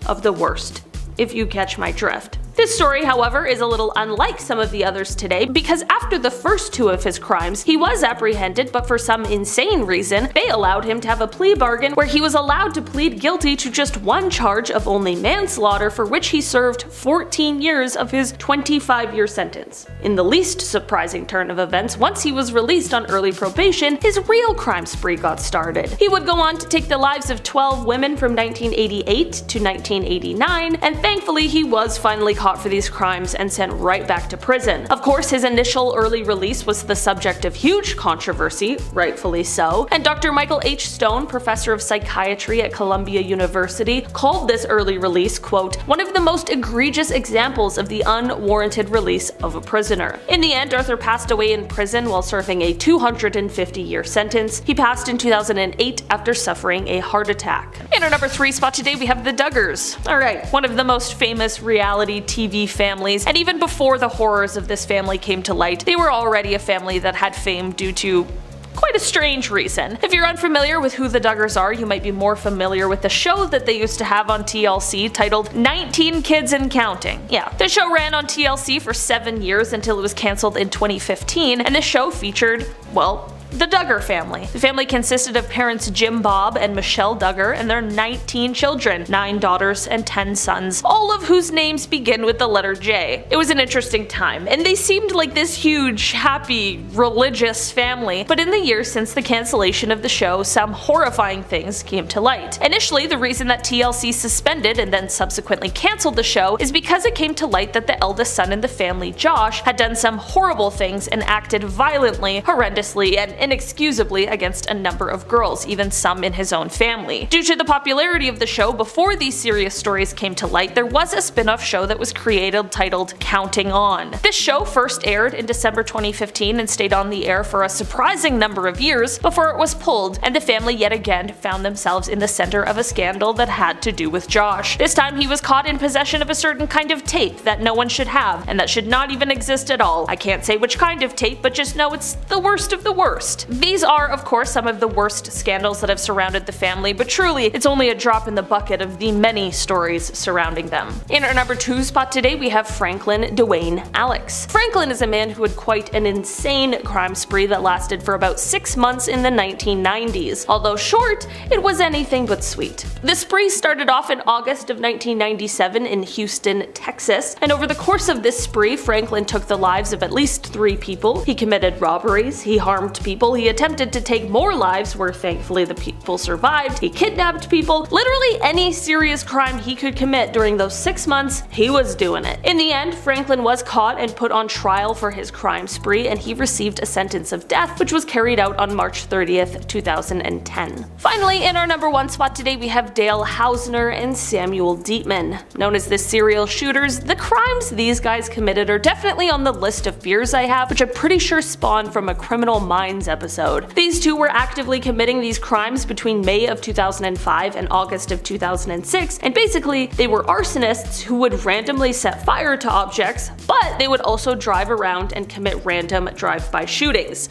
if you catch my drift. This story, however, is a little unlike some of the others today, because after the first 2 of his crimes, he was apprehended, but for some insane reason, they allowed him to have a plea bargain where he was allowed to plead guilty to just 1 charge of only manslaughter, for which he served 14 years of his 25-year sentence. In the least surprising turn of events, once he was released on early probation, his real crime spree got started. He would go on to take the lives of 12 women from 1988 to 1989, and thankfully he was finally caught for these crimes and sent right back to prison. Of course, his initial early release was the subject of huge controversy, rightfully so, and Dr. Michael H. Stone, professor of psychiatry at Columbia University, called this early release, quote, one of the most egregious examples of the unwarranted release of a prisoner. In the end, Arthur passed away in prison while serving a 250-year sentence. He passed in 2008 after suffering a heart attack. In our number 3 spot today, we have the Duggars. Alright, one of the most famous reality TV families, and even before the horrors of this family came to light, they were already a family that had fame due to quite a strange reason. If you're unfamiliar with who the Duggars are, you might be more familiar with the show that they used to have on TLC titled 19 Kids and Counting. Yeah, the show ran on TLC for 7 years until it was cancelled in 2015, and the show featured, well, the Duggar family. The family consisted of parents Jim Bob and Michelle Duggar and their 19 children, 9 daughters and 10 sons, all of whose names begin with the letter J. It was an interesting time, and they seemed like this huge, happy, religious family, but in the years since the cancellation of the show, some horrifying things came to light. Initially, the reason that TLC suspended and then subsequently cancelled the show is because it came to light that the eldest son in the family, Josh, had done some horrible things and acted violently, horrendously, and inexcusably against a number of girls, even some in his own family. Due to the popularity of the show, before these serious stories came to light, there was a spin-off show that was created titled Counting On. This show first aired in December 2015 and stayed on the air for a surprising number of years before it was pulled, and the family yet again found themselves in the center of a scandal that had to do with Josh. This time he was caught in possession of a certain kind of tape that no one should have, and that should not even exist at all. I can't say which kind of tape, but just know it's the worst of the worst. These are, of course, some of the worst scandals that have surrounded the family, but truly, it's only a drop in the bucket of the many stories surrounding them. In our number 2 spot today, we have Franklin Dwayne Alex. Franklin is a man who had quite an insane crime spree that lasted for about 6 months in the 1990s. Although short, it was anything but sweet. The spree started off in August of 1997 in Houston, Texas, and over the course of this spree, Franklin took the lives of at least 3 people. He committed robberies, he harmed people people, he attempted to take more lives where thankfully the people survived, he kidnapped people, literally any serious crime he could commit during those 6 months, he was doing it. In the end, Franklin was caught and put on trial for his crime spree, and he received a sentence of death, which was carried out on March 30th, 2010. Finally, in our number 1 spot today, we have Dale Hausner and Samuel Dietman. Known as the serial shooters, the crimes these guys committed are definitely on the list of fears I have, which I'm pretty sure spawned from a Criminal Minds episode. These two were actively committing these crimes between May of 2005 and August of 2006, and basically they were arsonists who would randomly set fire to objects, but they would also drive around and commit random drive-by shootings.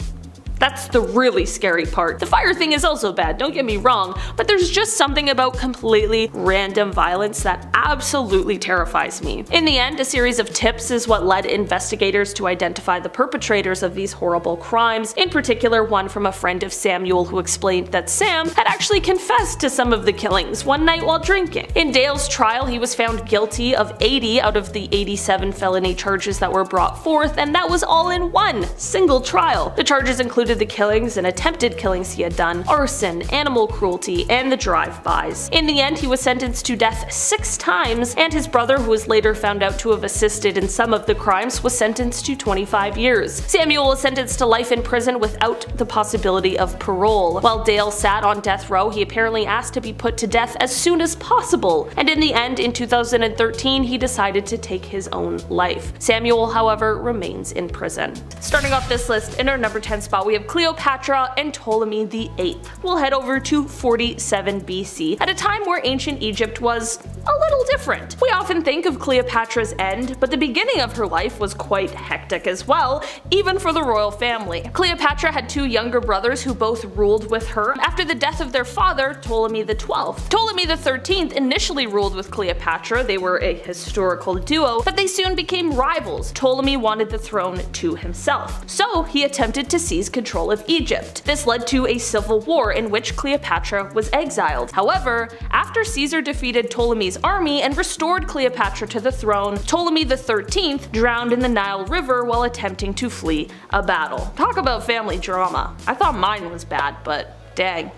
That's the really scary part. The fire thing is also bad, don't get me wrong, but there's just something about completely random violence that absolutely terrifies me. In the end, a series of tips is what led investigators to identify the perpetrators of these horrible crimes, in particular one from a friend of Samuel who explained that Sam had actually confessed to some of the killings one night while drinking. In Dale's trial, he was found guilty of 80 out of the 87 felony charges that were brought forth, and that was all in one single trial. The charges included the killings and attempted killings he had done, arson, animal cruelty, and the drive-bys. In the end, he was sentenced to death 6 times, and his brother, who was later found out to have assisted in some of the crimes, was sentenced to 25 years. Samuel was sentenced to life in prison without the possibility of parole. While Dale sat on death row, he apparently asked to be put to death as soon as possible, and in the end, in 2013, he decided to take his own life. Samuel, however, remains in prison. Starting off this list, in our number 10 spot, we have Cleopatra and Ptolemy VIII. We'll head over to 47 BC, at a time where ancient Egypt was a little different. We often think of Cleopatra's end, but the beginning of her life was quite hectic as well, even for the royal family. Cleopatra had 2 younger brothers who both ruled with her after the death of their father, Ptolemy XII. Ptolemy XIII initially ruled with Cleopatra. They were a historical duo, but they soon became rivals. Ptolemy wanted the throne to himself, so he attempted to seize control of Egypt. This led to a civil war in which Cleopatra was exiled. However, after Caesar defeated Ptolemy's army and restored Cleopatra to the throne, Ptolemy XIII drowned in the Nile River while attempting to flee a battle. Talk about family drama. I thought mine was bad, but dang.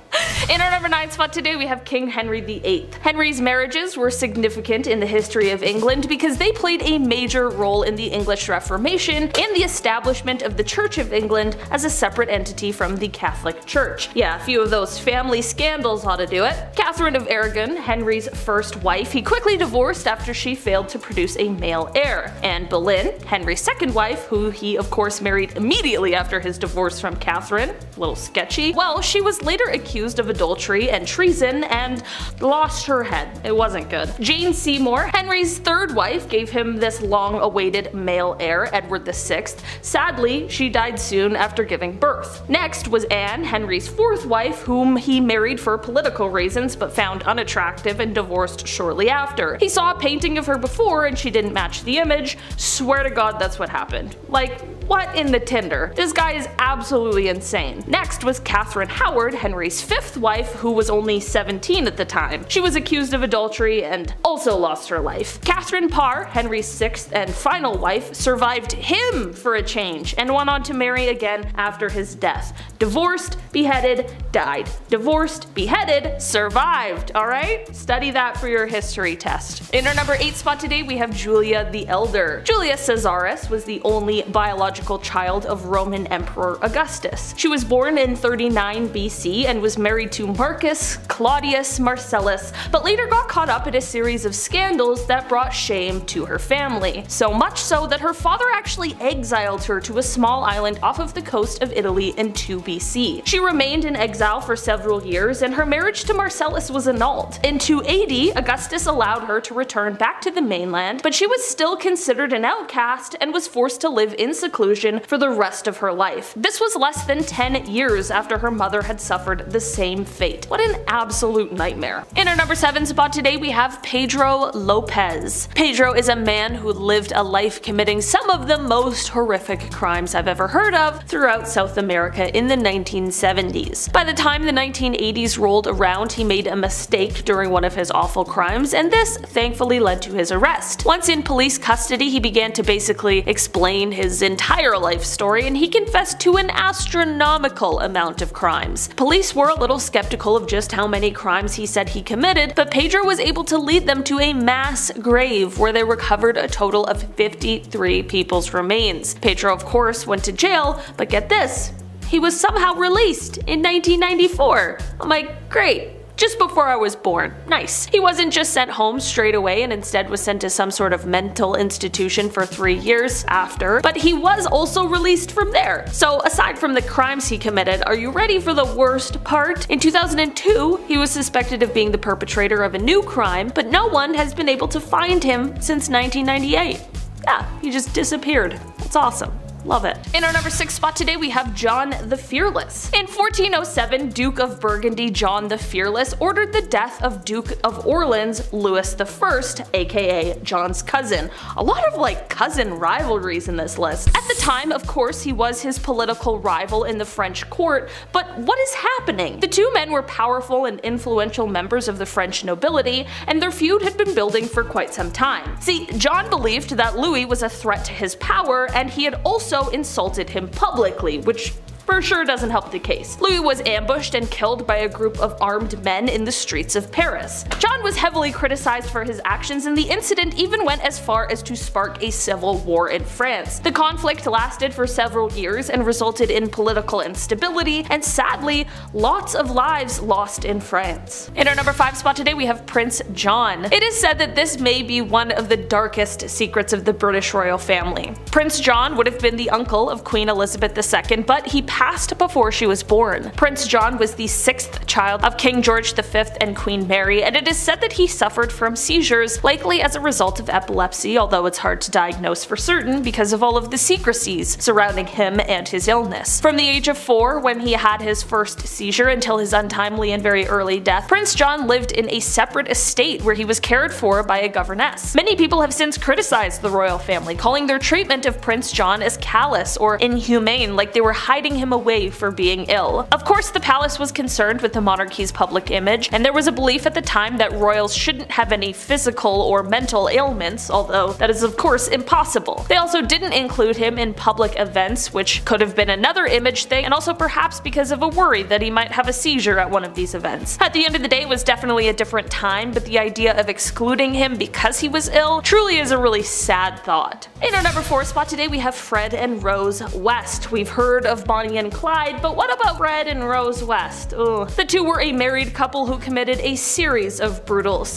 In our number 9 spot today, we have King Henry VIII. Henry's marriages were significant in the history of England because they played a major role in the English Reformation and the establishment of the Church of England as a separate entity from the Catholic Church. Yeah, a few of those family scandals ought to do it. Catherine of Aragon, Henry's first wife, he quickly divorced after she failed to produce a male heir. Anne Boleyn, Henry's second wife, who he of course married immediately after his divorce from Catherine, a little sketchy, well, she was later accused of adultery and treason and lost her head. It wasn't good. Jane Seymour, Henry's third wife, gave him this long-awaited male heir, Edward VI. Sadly, she died soon after giving birth. Next was Anne, Henry's fourth wife, whom he married for political reasons but found unattractive and divorced shortly after. He saw a painting of her before and she didn't match the image. Swear to God that's what happened. Like, what in the Tinder? This guy is absolutely insane. Next was Catherine Howard, Henry's fifth wife, who was only 17 at the time. She was accused of adultery and also lost her life. Catherine Parr, Henry's sixth and final wife, survived him for a change and went on to marry again after his death. Divorced, beheaded, died. Divorced, beheaded, survived, alright? Study that for your history test. In our number 8 spot today, we have Julia the Elder. Julius Caesarus was the only biological child of Roman Emperor Augustus. She was born in 39 BC and was married to Marcus Claudius Marcellus, but later got caught up in a series of scandals that brought shame to her family. So much so that her father actually exiled her to a small island off of the coast of Italy in 2 BC. She remained in exile for several years and her marriage to Marcellus was annulled. In 280, Augustus allowed her to return back to the mainland, but she was still considered an outcast and was forced to live in seclusion for the rest of her life. This was less than 10 years after her mother had suffered the same fate. What an absolute nightmare. In our number 7 spot today, we have Pedro Lopez. Pedro is a man who lived a life committing some of the most horrific crimes I've ever heard of throughout South America in the 1970s. By the time the 1980s rolled around, he made a mistake during one of his awful crimes, and this thankfully led to his arrest. Once in police custody, he began to basically explain his entire entire life story, and he confessed to an astronomical amount of crimes. Police were a little skeptical of just how many crimes he said he committed, but Pedro was able to lead them to a mass grave where they recovered a total of 53 people's remains. Pedro, of course, went to jail, but get this, he was somehow released in 1994. I'm like, great. Just before I was born. Nice. He wasn't just sent home straight away and instead was sent to some sort of mental institution for 3 years after, but he was also released from there. So aside from the crimes he committed, are you ready for the worst part? In 2002, he was suspected of being the perpetrator of a new crime, but no one has been able to find him since 1998. Yeah, he just disappeared. That's awesome. Love it. In our number 6 spot today, we have John the Fearless. In 1407, Duke of Burgundy John the Fearless ordered the death of Duke of Orleans Louis I, aka John's cousin. A lot of cousin rivalries in this list. At the time, of course, he was his political rival in the French court, but what is happening? The two men were powerful and influential members of the French nobility, and their feud had been building for quite some time. See, John believed that Louis was a threat to his power, and he had also insulted him publicly, which for sure doesn't help the case. Louis was ambushed and killed by a group of armed men in the streets of Paris. John was heavily criticized for his actions, and the incident even went as far as to spark a civil war in France. The conflict lasted for several years and resulted in political instability and, sadly, lots of lives lost in France. In our number 5 spot today, we have Prince John. It is said that this may be one of the darkest secrets of the British royal family. Prince John would have been the uncle of Queen Elizabeth II, but he passed before she was born. Prince John was the 6th child of King George V and Queen Mary, and it is said that he suffered from seizures, likely as a result of epilepsy, although it's hard to diagnose for certain because of all of the secrecies surrounding him and his illness. From the age of 4, when he had his first seizure, until his untimely and very early death, Prince John lived in a separate estate where he was cared for by a governess. Many people have since criticized the royal family, calling their treatment of Prince John as callous or inhumane, like they were hiding him away for being ill. Of course, the palace was concerned with the monarchy's public image, and there was a belief at the time that royals shouldn't have any physical or mental ailments, although that is of course impossible. They also didn't include him in public events, which could have been another image thing, and also perhaps because of a worry that he might have a seizure at one of these events. At the end of the day, it was definitely a different time, but the idea of excluding him because he was ill truly is a really sad thought. In our number 4 spot today, we have Fred and Rose West. We've heard of Bonnie and Clyde, but what about Fred and Rose West? Ugh. The two were a married couple who committed a series of brutal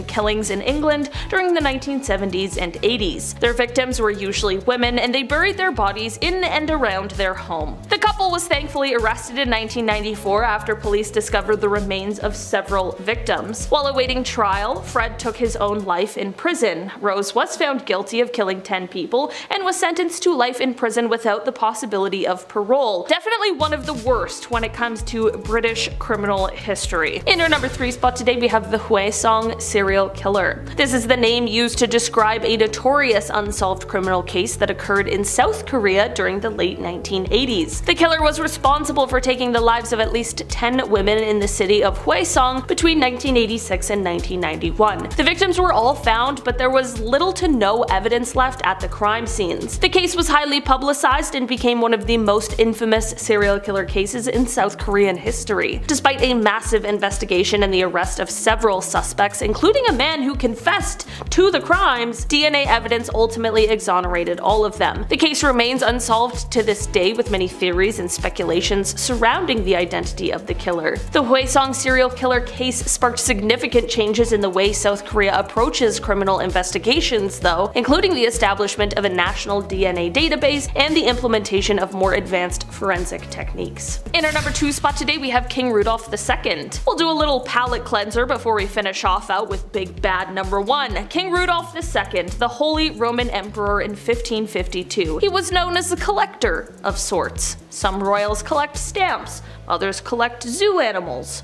killings in England during the 1970s and 80s. Their victims were usually women, and they buried their bodies in and around their home. The couple was thankfully arrested in 1994 after police discovered the remains of several victims. While awaiting trial, Fred took his own life in prison. Rose was found guilty of killing 10 people and was sentenced to life in prison without the possibility of parole. Definitely one of the worst when it comes to British criminal history. In our number 3 spot today, we have the Hue Song serial killer. This is the name used to describe a notorious unsolved criminal case that occurred in South Korea during the late 1980s. The killer was responsible for taking the lives of at least 10 women in the city of Hwaesong between 1986 and 1991. The victims were all found, but there was little to no evidence left at the crime scenes. The case was highly publicized and became one of the most infamous serial killer cases in South Korean history. Despite a massive investigation and the arrest of several suspects, including a man who confessed to the crimes, DNA evidence ultimately exonerated all of them. The case remains unsolved to this day, with many theories and speculations surrounding the identity of the killer. The Hwaesong serial killer case sparked significant changes in the way South Korea approaches criminal investigations, though, including the establishment of a national DNA database and the implementation of more advanced forensic techniques. In our number 2 spot today, we have King Rudolph II. We'll do a little palate cleanser before we finish off out with big bad number 1. King Rudolph II, the Holy Roman Emperor in 1552. He was known as a collector of sorts. Some royals collect stamps, others collect zoo animals.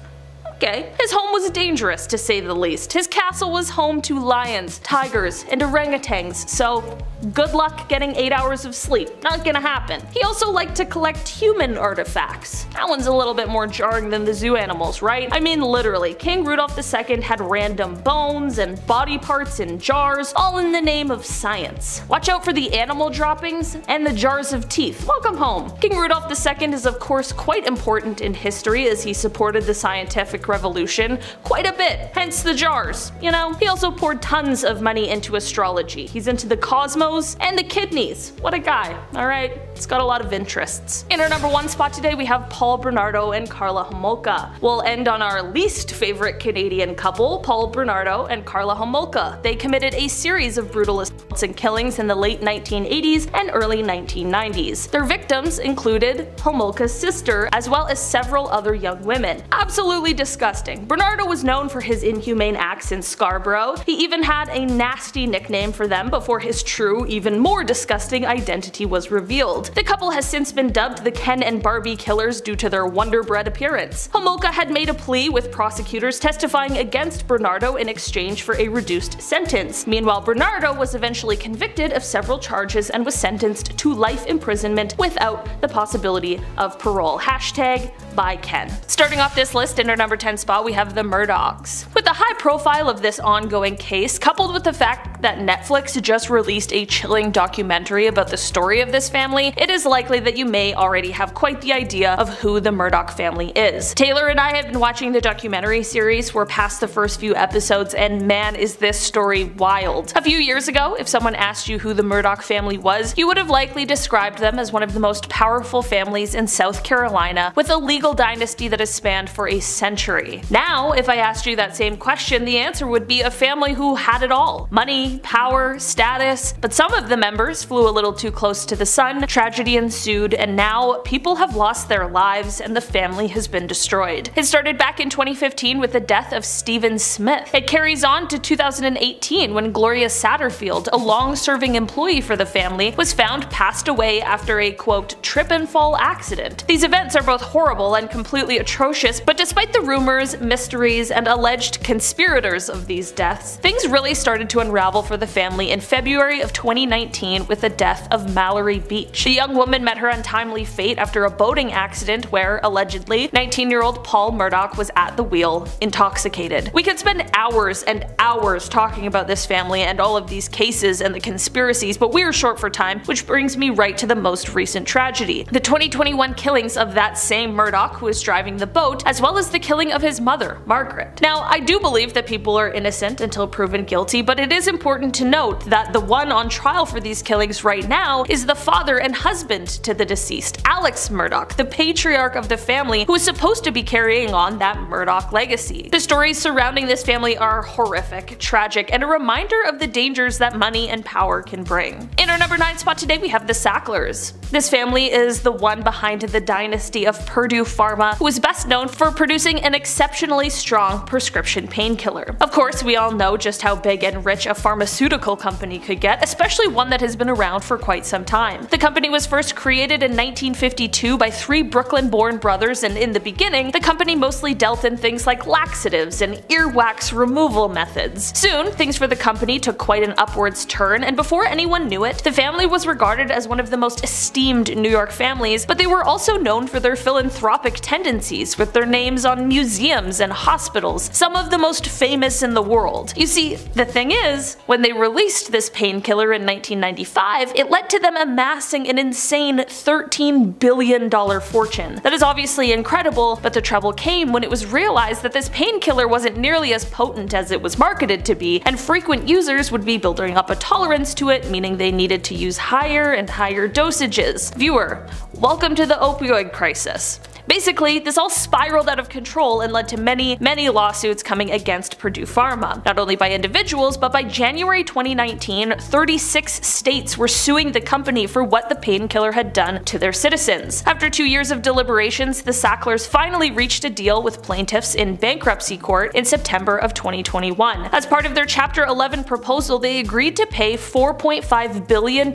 Okay. His home was dangerous, to say the least. His castle was home to lions, tigers, and orangutans, so good luck getting 8 hours of sleep. Not gonna happen. He also liked to collect human artifacts. That one's a little bit more jarring than the zoo animals, right? I mean literally, King Rudolph II had random bones and body parts in jars, all in the name of science. Watch out for the animal droppings and the jars of teeth. Welcome home. King Rudolph II is of course quite important in history as he supported the scientific revolution quite a bit, hence the jars. You know, he also poured tons of money into astrology. He's into the cosmos and the kidneys. What a guy, alright? It's got a lot of interests. In our number 1 spot today we have Paul Bernardo and Karla Homolka. We'll end on our least favorite Canadian couple, Paul Bernardo and Karla Homolka. They committed a series of brutal assaults and killings in the late 1980s and early 1990s. Their victims included Homolka's sister as well as several other young women. Absolutely disgusting. Bernardo was known for his inhumane acts in Scarborough. He even had a nasty nickname for them before his true, even more disgusting identity was revealed. The couple has since been dubbed the Ken and Barbie killers due to their Wonder Bread appearance. Homolka had made a plea with prosecutors testifying against Bernardo in exchange for a reduced sentence. Meanwhile, Bernardo was eventually convicted of several charges and was sentenced to life imprisonment without the possibility of parole. Hashtag by Ken. Starting off this list in our number 10 spot we have the Murdaughs. With the high profile of this ongoing case, coupled with the fact that Netflix just released a chilling documentary about the story of this family, it is likely that you may already have quite the idea of who the Murdaugh family is. Taylor and I have been watching the documentary series. We're past the first few episodes and man is this story wild. A few years ago, if someone asked you who the Murdaugh family was, you would have likely described them as one of the most powerful families in South Carolina with a legal dynasty that has spanned for a century. Now, if I asked you that same question, the answer would be a family who had it all. Money, power, status, but some of the members flew a little too close to the sun, tragedy ensued, and now people have lost their lives and the family has been destroyed. It started back in 2015 with the death of Stephen Smith. It carries on to 2018 when Gloria Satterfield, a long-serving employee for the family, was found passed away after a quote trip and fall accident. These events are both horrible and completely atrocious, but despite the rumors, mysteries, and alleged conspirators of these deaths, things really started to unravel for the family in February of 2019 with the death of Mallory Beach. The young woman met her untimely fate after a boating accident where, allegedly, 19-year-old Paul Murdaugh was at the wheel, intoxicated. We could spend hours and hours talking about this family and all of these cases and the conspiracies, but we are short for time, which brings me right to the most recent tragedy. The 2021 killings of that same Murdaugh who was driving the boat, as well as the killing of his mother, Margaret. Now, I do believe that people are innocent until proven guilty, but it is important to note that the one on trial for these killings right now is the father and husband to the deceased, Alex Murdaugh, the patriarch of the family who is supposed to be carrying on that Murdaugh legacy. The stories surrounding this family are horrific, tragic, and a reminder of the dangers that money and power can bring. In our number 9 spot today we have the Sacklers. This family is the one behind the dynasty of Purdue Pharma, who is best known for producing an exceptionally strong prescription painkiller. Of course, we all know just how big and rich a pharmaceutical company could get, especially one that has been around for quite some time. The company was first created in 1952 by 3 Brooklyn-born brothers, and in the beginning, the company mostly dealt in things like laxatives and earwax removal methods. Soon, things for the company took quite an upwards turn, and before anyone knew it, the family was regarded as one of the most esteemed New York families, but they were also known for their philanthropic tendencies, with their names on museums and hospitals, some of the most famous in the world. You see, the thing is, when they released this painkiller in 1995, it led to them amassing an insane $13 billion fortune. That is obviously incredible, but the trouble came when it was realized that this painkiller wasn't nearly as potent as it was marketed to be, and frequent users would be building up a tolerance to it, meaning they needed to use higher and higher dosages. Viewer, welcome to the opioid crisis. Basically, this all spiraled out of control and led to many lawsuits coming against Purdue Pharma. Not only by individuals, but by January 2019, 36 states were suing the company for what the painkiller had done to their citizens. After 2 years of deliberations, the Sacklers finally reached a deal with plaintiffs in bankruptcy court in September of 2021. As part of their Chapter 11 proposal, they agreed to pay $4.5 billion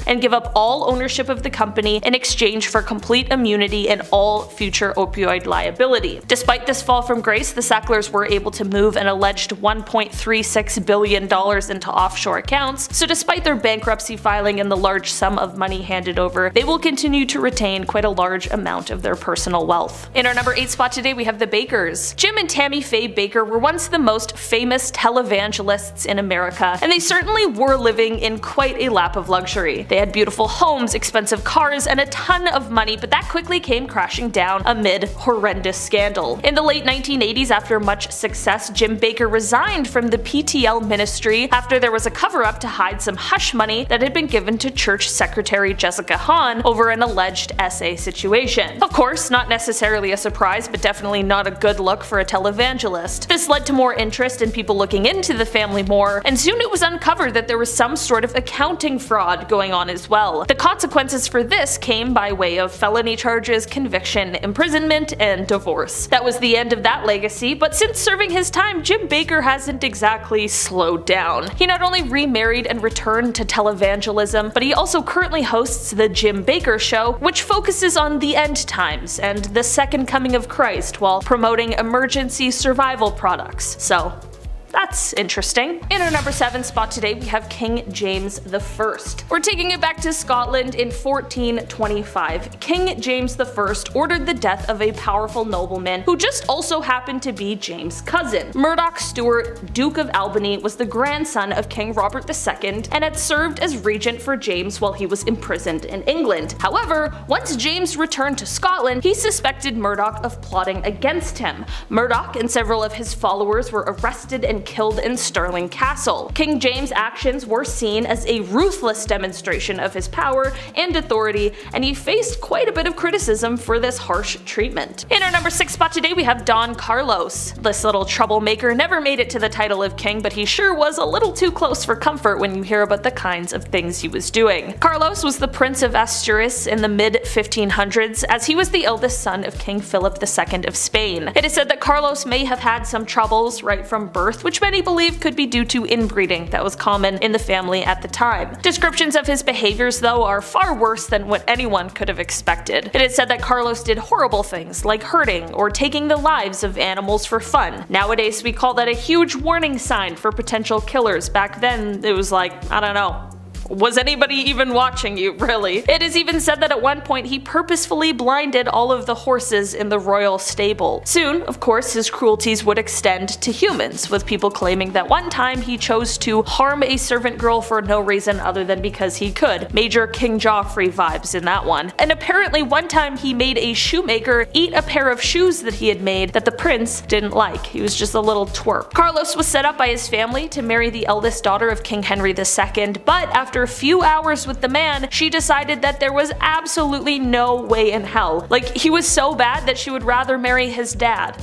and give up all ownership of the company in exchange for complete immunity in all future opioid liability. Despite this fall from grace, the Sacklers were able to move an alleged $1.36 billion into offshore accounts, so despite their bankruptcy filing and the large sum of money handed over, they will continue to retain quite a large amount of their personal wealth. In our number 8 spot today, we have the Bakkers. Jim and Tammy Faye Bakker were once the most famous televangelists in America, and they certainly were living in quite a lap of luxury. They had beautiful homes, expensive cars, and a ton of money, but that quickly came crashing down amid horrendous scandal. In the late 1980s, after much success, Jim Bakker resigned from the PTL ministry after there was a cover-up to hide some hush money that had been given to church secretary Jessica Hahn over an alleged SA situation. Of course, not necessarily a surprise, but definitely not a good look for a televangelist. This led to more interest in people looking into the family more, and soon it was uncovered that there was some sort of accounting fraud going on as well. The consequences for this came by way of felony charges, conviction, imprisonment, and divorce. That was the end of that legacy, but since serving his time, Jim Bakker hasn't exactly slowed down. He not only remarried and returned to televangelism, but he also currently hosts The Jim Bakker Show, which focuses on the end times and the second coming of Christ while promoting emergency survival products. So that's interesting. In our number 7 spot today, we have King James I. We're taking it back to Scotland in 1425. King James I ordered the death of a powerful nobleman who just also happened to be James' cousin. Murdoch Stewart, Duke of Albany, was the grandson of King Robert II and had served as regent for James while he was imprisoned in England. However, once James returned to Scotland, he suspected Murdoch of plotting against him. Murdoch and several of his followers were arrested and killed in Stirling Castle. King James' actions were seen as a ruthless demonstration of his power and authority, and he faced quite a bit of criticism for this harsh treatment. In our number 6 spot today, we have Don Carlos. This little troublemaker never made it to the title of king, but he sure was a little too close for comfort when you hear about the kinds of things he was doing. Carlos was the Prince of Asturias in the mid-1500s, as he was the eldest son of King Philip II of Spain. It is said that Carlos may have had some troubles right from birth, which many believe could be due to inbreeding that was common in the family at the time. Descriptions of his behaviors, though, are far worse than what anyone could have expected. It is said that Carlos did horrible things like hurting or taking the lives of animals for fun. Nowadays we call that a huge warning sign for potential killers. Back then it was like, I don't know. Was anybody even watching you, really? It is even said that at one point he purposefully blinded all of the horses in the royal stable. Soon, of course, his cruelties would extend to humans, with people claiming that one time he chose to harm a servant girl for no reason other than because he could. Major King Joffrey vibes in that one. And apparently one time he made a shoemaker eat a pair of shoes that he had made that the prince didn't like. He was just a little twerp. Carlos was set up by his family to marry the eldest daughter of King Henry II, but after a few hours with the man, she decided that there was absolutely no way in hell. Like, he was so bad that she would rather marry his dad.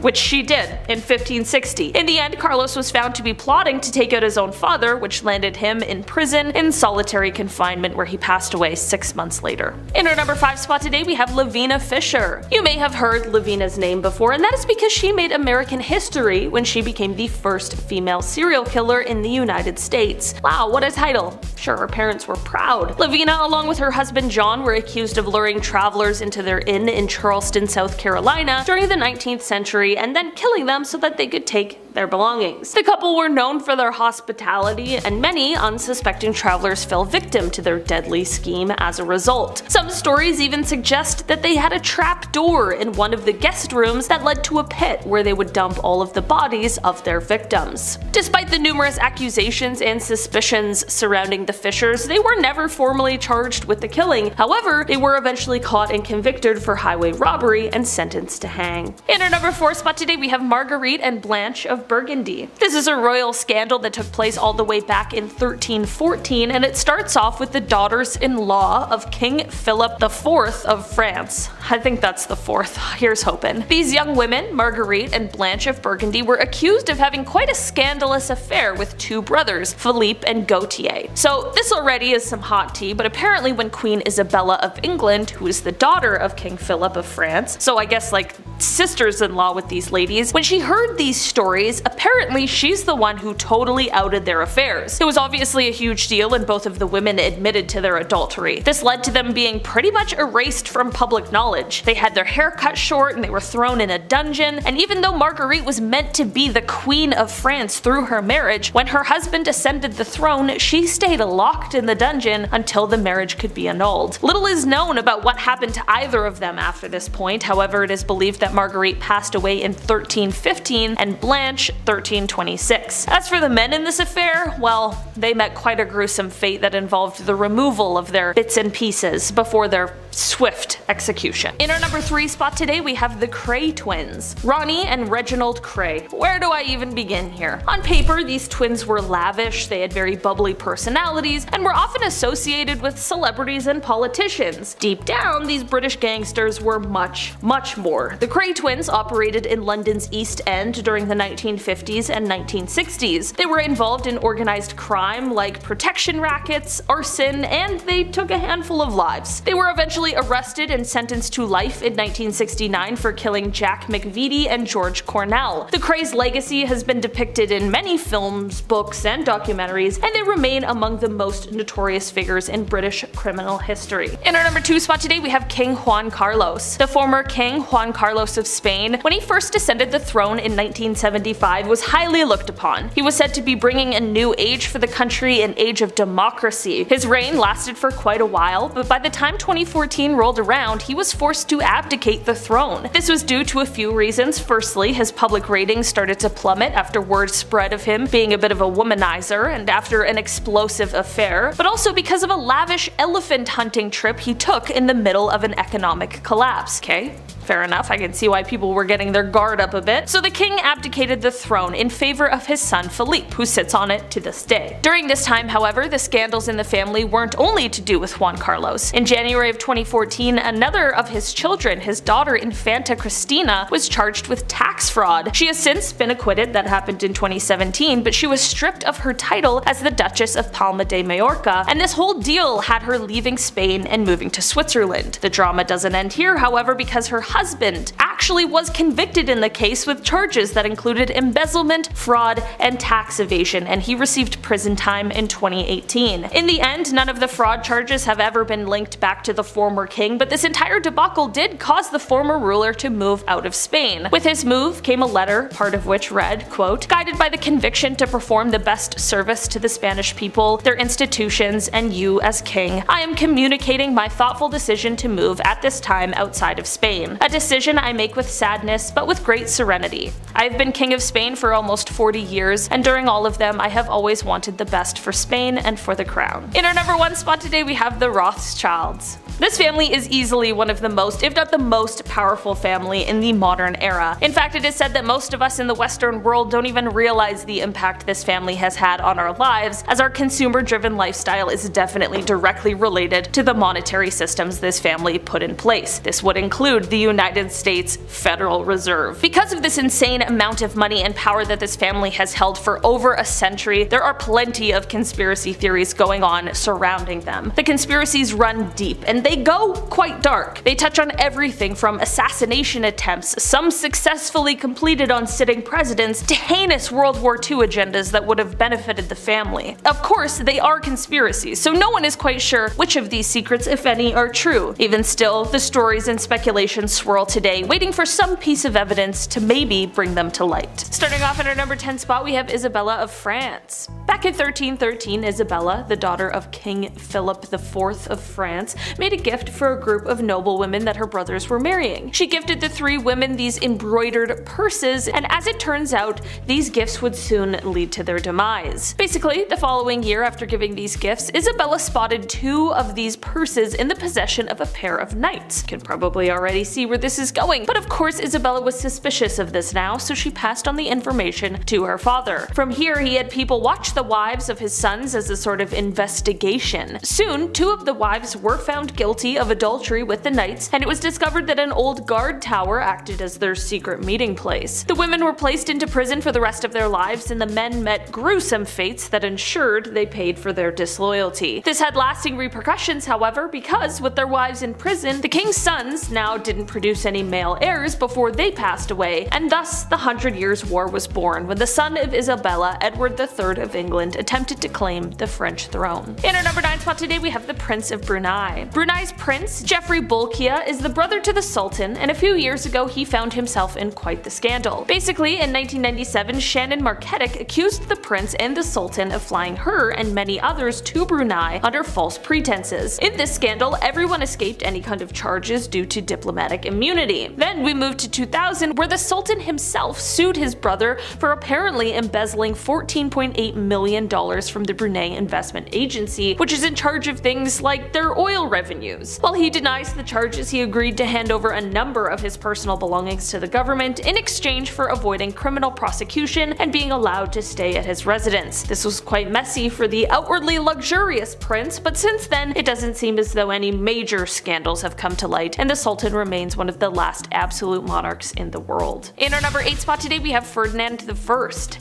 Which she did in 1560. In the end, Carlos was found to be plotting to take out his own father, which landed him in prison in solitary confinement, where he passed away 6 months later. In our number 5 spot today, we have Lavina Fisher. You may have heard Lavina's name before, and that is because she made American history when she became the first female serial killer in the United States. Wow, what a title. Sure, her parents were proud. Lavina, along with her husband John, were accused of luring travelers into their inn in Charleston, South Carolina during the 19th century and then killing them so that they could take their belongings. The couple were known for their hospitality, and many unsuspecting travelers fell victim to their deadly scheme as a result. Some stories even suggest that they had a trap door in one of the guest rooms that led to a pit where they would dump all of the bodies of their victims. Despite the numerous accusations and suspicions surrounding the Fishers, they were never formally charged with the killing. However, they were eventually caught and convicted for highway robbery and sentenced to hang. In our number 4 spot today, we have Marguerite and Blanche of Burgundy. This is a royal scandal that took place all the way back in 1314, and it starts off with the daughters-in-law of King Philip IV of France. I think that's the 4th. Here's hoping. These young women, Marguerite and Blanche of Burgundy, were accused of having quite a scandalous affair with 2 brothers, Philippe and Gautier. So this already is some hot tea, but apparently when Queen Isabella of England, who is the daughter of King Philip of France, so I guess like sisters-in-law with these ladies, when she heard these stories, stories, apparently she's the one who totally outed their affairs. It was obviously a huge deal and both of the women admitted to their adultery. This led to them being pretty much erased from public knowledge. They had their hair cut short and they were thrown in a dungeon, and even though Marguerite was meant to be the Queen of France through her marriage, when her husband ascended the throne, she stayed locked in the dungeon until the marriage could be annulled. Little is known about what happened to either of them after this point. However, it is believed that Marguerite passed away in 1315 and Blanche 1326. As for the men in this affair, well, they met quite a gruesome fate that involved the removal of their bits and pieces before their swift execution. In our number 3 spot today we have the Kray twins, Ronnie and Reginald Kray. Where do I even begin here? On paper, these twins were lavish, they had very bubbly personalities, and were often associated with celebrities and politicians. Deep down, these British gangsters were much, much more. The Kray twins operated in London's East End during the 1950s and 1960s. They were involved in organized crime like protection rackets, arson, and they took a handful of lives. They were eventually arrested and sentenced to life in 1969 for killing Jack McVitie and George Cornell. The Kray's legacy has been depicted in many films, books, and documentaries, and they remain among the most notorious figures in British criminal history. In our number 2 spot today we have King Juan Carlos. The former King Juan Carlos of Spain, when he first ascended the throne in 1975, was highly looked upon. He was said to be bringing a new age for the country, an age of democracy. His reign lasted for quite a while, but by the time 2014 rolled around, he was forced to abdicate the throne. This was due to a few reasons. Firstly, his public ratings started to plummet after word spread of him being a bit of a womanizer and after an explosive affair, but also because of a lavish elephant hunting trip he took in the middle of an economic collapse. Okay? Fair enough, I can see why people were getting their guard up a bit. So the king abdicated the throne in favor of his son Philippe, who sits on it to this day. During this time, however, the scandals in the family weren't only to do with Juan Carlos. In January of 2014, another of his children, his daughter Infanta Cristina, was charged with tax fraud. She has since been acquitted, that happened in 2017, but she was stripped of her title as the Duchess of Palma de Mallorca, and this whole deal had her leaving Spain and moving to Switzerland. The drama doesn't end here, however, because her husband actually was convicted in the case with charges that included embezzlement, fraud, and tax evasion, and he received prison time in 2018. In the end, none of the fraud charges have ever been linked back to the former king, but this entire debacle did cause the former ruler to move out of Spain. With his move came a letter, part of which read, quote, "Guided by the conviction to perform the best service to the Spanish people, their institutions, and you as king, I am communicating my thoughtful decision to move at this time outside of Spain. A decision I make with sadness, but with great serenity. I have been king of Spain for almost 40 years, and during all of them I have always wanted the best for Spain and for the crown." In our number 1 spot today we have the Rothschilds. This family is easily one of the most, if not the most, powerful family in the modern era. In fact, it is said that most of us in the Western world don't even realize the impact this family has had on our lives, as our consumer-driven lifestyle is definitely directly related to the monetary systems this family put in place. This would include the United States Federal Reserve. Because of this insane amount of money and power that this family has held for over a century, there are plenty of conspiracy theories going on surrounding them. The conspiracies run deep, and they go quite dark. They touch on everything from assassination attempts, some successfully completed on sitting presidents, to heinous World War II agendas that would have benefited the family. Of course, they are conspiracies, so no one is quite sure which of these secrets, if any, are true. Even still, the stories and speculations swirl today, waiting for some piece of evidence to maybe bring them to light. Starting off at our number 10 spot, we have Isabella of France. Back in 1313, Isabella, the daughter of King Philip IV of France, made a gift for a group of noblewomen that her brothers were marrying. She gifted the 3 women these embroidered purses, and as it turns out, these gifts would soon lead to their demise. Basically, the following year after giving these gifts, Isabella spotted 2 of these purses in the possession of a pair of knights. You can probably already see where this is going, but of course Isabella was suspicious of this now, so she passed on the information to her father. From here, he had people watch the wives of his sons as a sort of investigation. Soon, 2 of the wives were found guilty guilty of adultery with the knights, and it was discovered that an old guard tower acted as their secret meeting place. The women were placed into prison for the rest of their lives, and the men met gruesome fates that ensured they paid for their disloyalty. This had lasting repercussions, however, because with their wives in prison, the king's sons now didn't produce any male heirs before they passed away, and thus the 100 Years' War was born when the son of Isabella, Edward III of England, attempted to claim the French throne. In our number 9 spot today we have the Prince of Brunei. Brunei's prince, Jeffrey Bolkiah, is the brother to the Sultan, and a few years ago he found himself in quite the scandal. Basically, in 1997, Shannon Marketic accused the prince and the Sultan of flying her and many others to Brunei under false pretenses. In this scandal, everyone escaped any kind of charges due to diplomatic immunity. Then we moved to 2000, where the Sultan himself sued his brother for apparently embezzling $14.8 million from the Brunei Investment Agency, which is in charge of things like their oil revenues. While he denies the charges, he agreed to hand over a number of his personal belongings to the government in exchange for avoiding criminal prosecution and being allowed to stay at his residence. This was quite messy for the outwardly luxurious prince, but since then it doesn't seem as though any major scandals have come to light, and the Sultan remains one of the last absolute monarchs in the world. In our number 8 spot today we have Ferdinand I.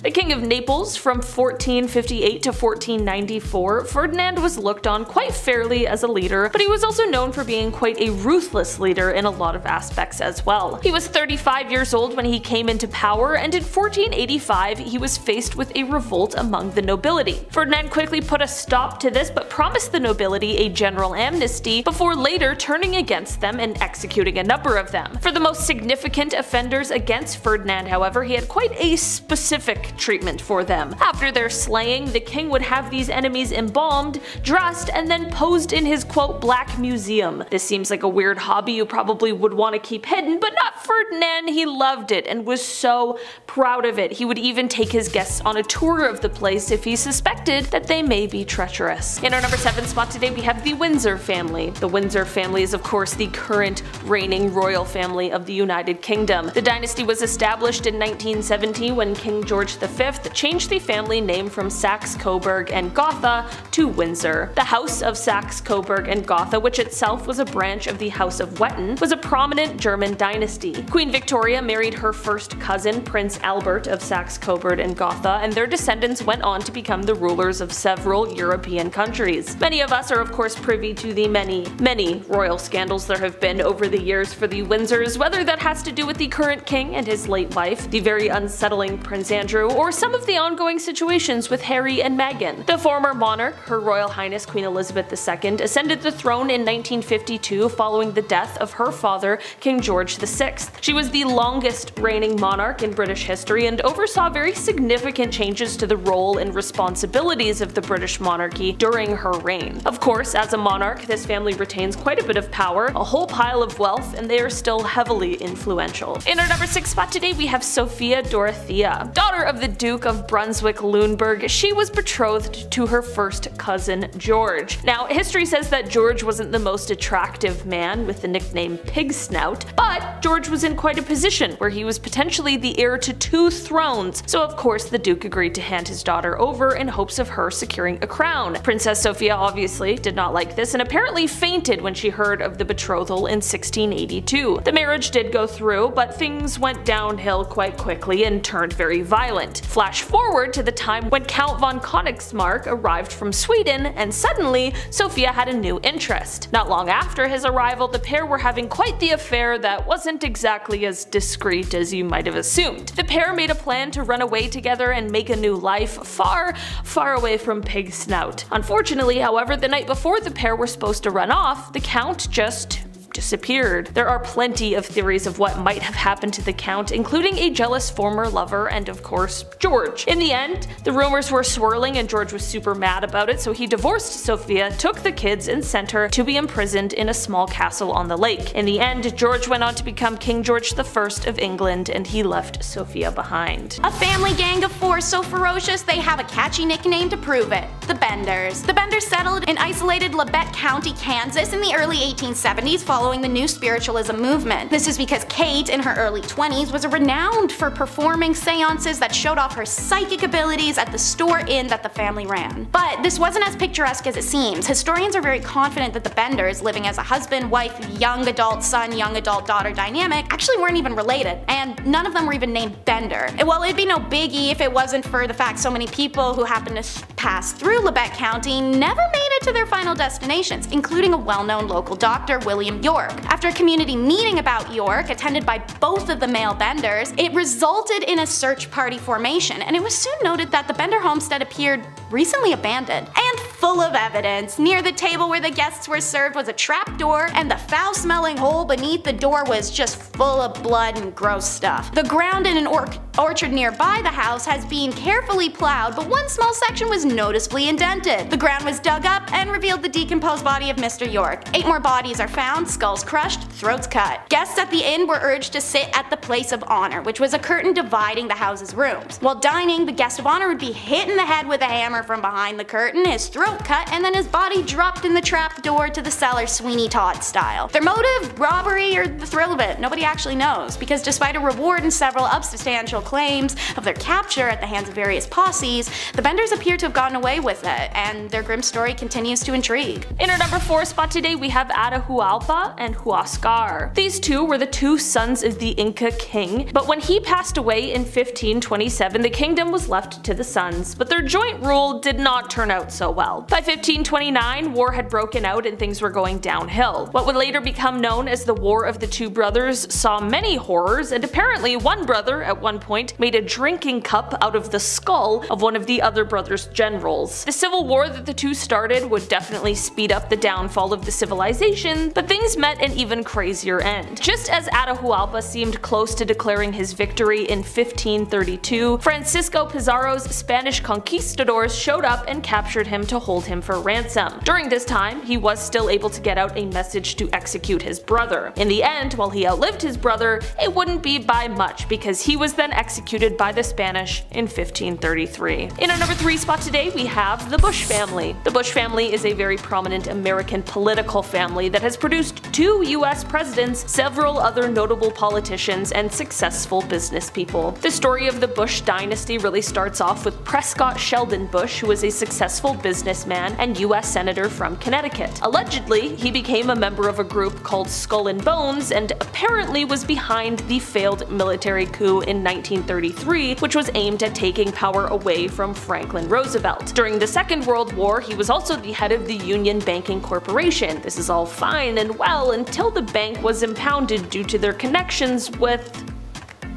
The King of Naples from 1458 to 1494, Ferdinand was looked on quite fairly as a leader, but he was also known for being quite a ruthless leader in a lot of aspects as well. He was 35 years old when he came into power, and in 1485 he was faced with a revolt among the nobility. Ferdinand quickly put a stop to this, but promised the nobility a general amnesty before later turning against them and executing a number of them. For the most significant offenders against Ferdinand, however, he had quite a specific treatment for them. After their slaying, the king would have these enemies embalmed, dressed, and then posed in his quote black museum. This seems like a weird hobby you probably would want to keep hidden, but not Ferdinand. He loved it and was so proud of it. He would even take his guests on a tour of the place if he suspected that they may be treacherous. In our number 7 spot today we have the Windsor family. The Windsor family is of course the current reigning royal family of the United Kingdom. The dynasty was established in 1970 when King George V changed the family name from Saxe-Coburg and Gotha to Windsor. The House of Saxe-Coburg and Gotha, which itself was a branch of the House of Wettin, was a prominent German dynasty. Queen Victoria married her first cousin, Prince Albert of Saxe-Coburg and Gotha, and their descendants went on to become the rulers of several European countries. Many of us are of course privy to the many royal scandals there have been over the years for the Windsors, whether that has to do with the current king and his late wife, the very unsettling Prince Andrew, or some of the ongoing situations with Harry and Meghan. The former monarch, Her Royal Highness Queen Elizabeth II, ascended the throne in 1952 following the death of her father, King George VI. She was the longest reigning monarch in British history and oversaw very significant changes to the role and responsibilities of the British monarchy during her reign. Of course, as a monarch, this family retains quite a bit of power, a whole pile of wealth, and they are still heavily influential. In our number 6 spot today we have Sophia Dorothea. Daughter of the Duke of Brunswick-Luneburg, she was betrothed to her first cousin George. Now, history says that George wasn't the most attractive man with the nickname Pig Snout, but George was in quite a position where he was potentially the heir to 2 thrones, so of course the Duke agreed to hand his daughter over in hopes of her securing a crown. Princess Sophia obviously did not like this and apparently fainted when she heard of the betrothal in 1682. The marriage did go through, but things went downhill quite quickly and turned very violent. Flash forward to the time when Count von Königsmarck arrived from Sweden, and suddenly Sophia had a new interest. Not long after his arrival, the pair were having quite the affair that wasn't exactly as discreet as you might have assumed. The pair made a plan to run away together and make a new life far, far away from Pig Snout. Unfortunately, however, the night before the pair were supposed to run off, the Count just disappeared. There are plenty of theories of what might have happened to the Count, including a jealous former lover and of course George. In the end, the rumors were swirling and George was super mad about it, so he divorced Sophia, took the kids, and sent her to be imprisoned in a small castle on the lake. In the end, George went on to become King George I of England, and he left Sophia behind. A family gang of 4 so ferocious they have a catchy nickname to prove it: the Benders. The Benders settled in isolated Labette County, Kansas in the early 1870s following following the New Spiritualism movement. This is because Kate, in her early 20s, was renowned for performing seances that showed off her psychic abilities at the store inn that the family ran. But this wasn't as picturesque as it seems. Historians are very confident that the Benders, living as a husband, wife, young adult son, young adult daughter dynamic, actually weren't even related, and none of them were even named Bender. And while it'd be no biggie if it wasn't for the fact so many people who happened to pass through Lebec County never made it to their final destinations, including a well-known local doctor, William York. After a community meeting about York, attended by both of the male Benders, it resulted in a search party formation, and it was soon noted that the Bender homestead appeared recently abandoned and full of evidence. Near the table where the guests were served was a trap door, and the foul-smelling hole beneath the door was just full of blood and gross stuff. The ground in an orchard nearby the house has been carefully plowed, but one small section was noticeably indented. The ground was dug up and revealed the decomposed body of Mr. York. 8 more bodies are found, skulls crushed, throats cut. Guests at the inn were urged to sit at the place of honor, which was a curtain dividing the house's rooms. While dining, the guest of honor would be hit in the head with a hammer from behind the curtain, his throat cut, and then his body dropped in the trap door to the cellar Sweeney Todd style. Their motive? Robbery or the thrill of it? Nobody actually knows, because despite a reward and several substantial claims of their capture at the hands of various posses, the Benders appear to have gotten away with it, and their grim story continues to intrigue. In our number 4 spot today, we have Atahualpa and Huascar. These two were the 2 sons of the Inca king, but when he passed away in 1527, the kingdom was left to the sons, but their joint rule did not turn out so well. By 1529, war had broken out and things were going downhill. What would later become known as the War of the Two Brothers saw many horrors, and apparently one brother at one point made a drinking cup out of the skull of one of the other brother's generals. The civil war that the two started would definitely speed up the downfall of the civilization, but things met an even crazier end. Just as Atahualpa seemed close to declaring his victory in 1532, Francisco Pizarro's Spanish conquistadors showed up and captured him to hold him for ransom. During this time, he was still able to get out a message to execute his brother. In the end, while he outlived his brother, it wouldn't be by much because he was then executed by the Spanish in 1533. In our number 3 spot today, we have the Bush family. The Bush family is a very prominent American political family that has produced 2 US presidents, several other notable politicians, and successful business people. The story of the Bush dynasty really starts off with Prescott Sheldon Bush, who was a successful businessman and US senator from Connecticut. Allegedly, he became a member of a group called Skull and Bones and apparently was behind the failed military coup in 1933, which was aimed at taking power away from Franklin Roosevelt. During the Second World War, he was also the head of the Union Banking Corporation. This is all fine and well until the bank was impounded due to their connections with,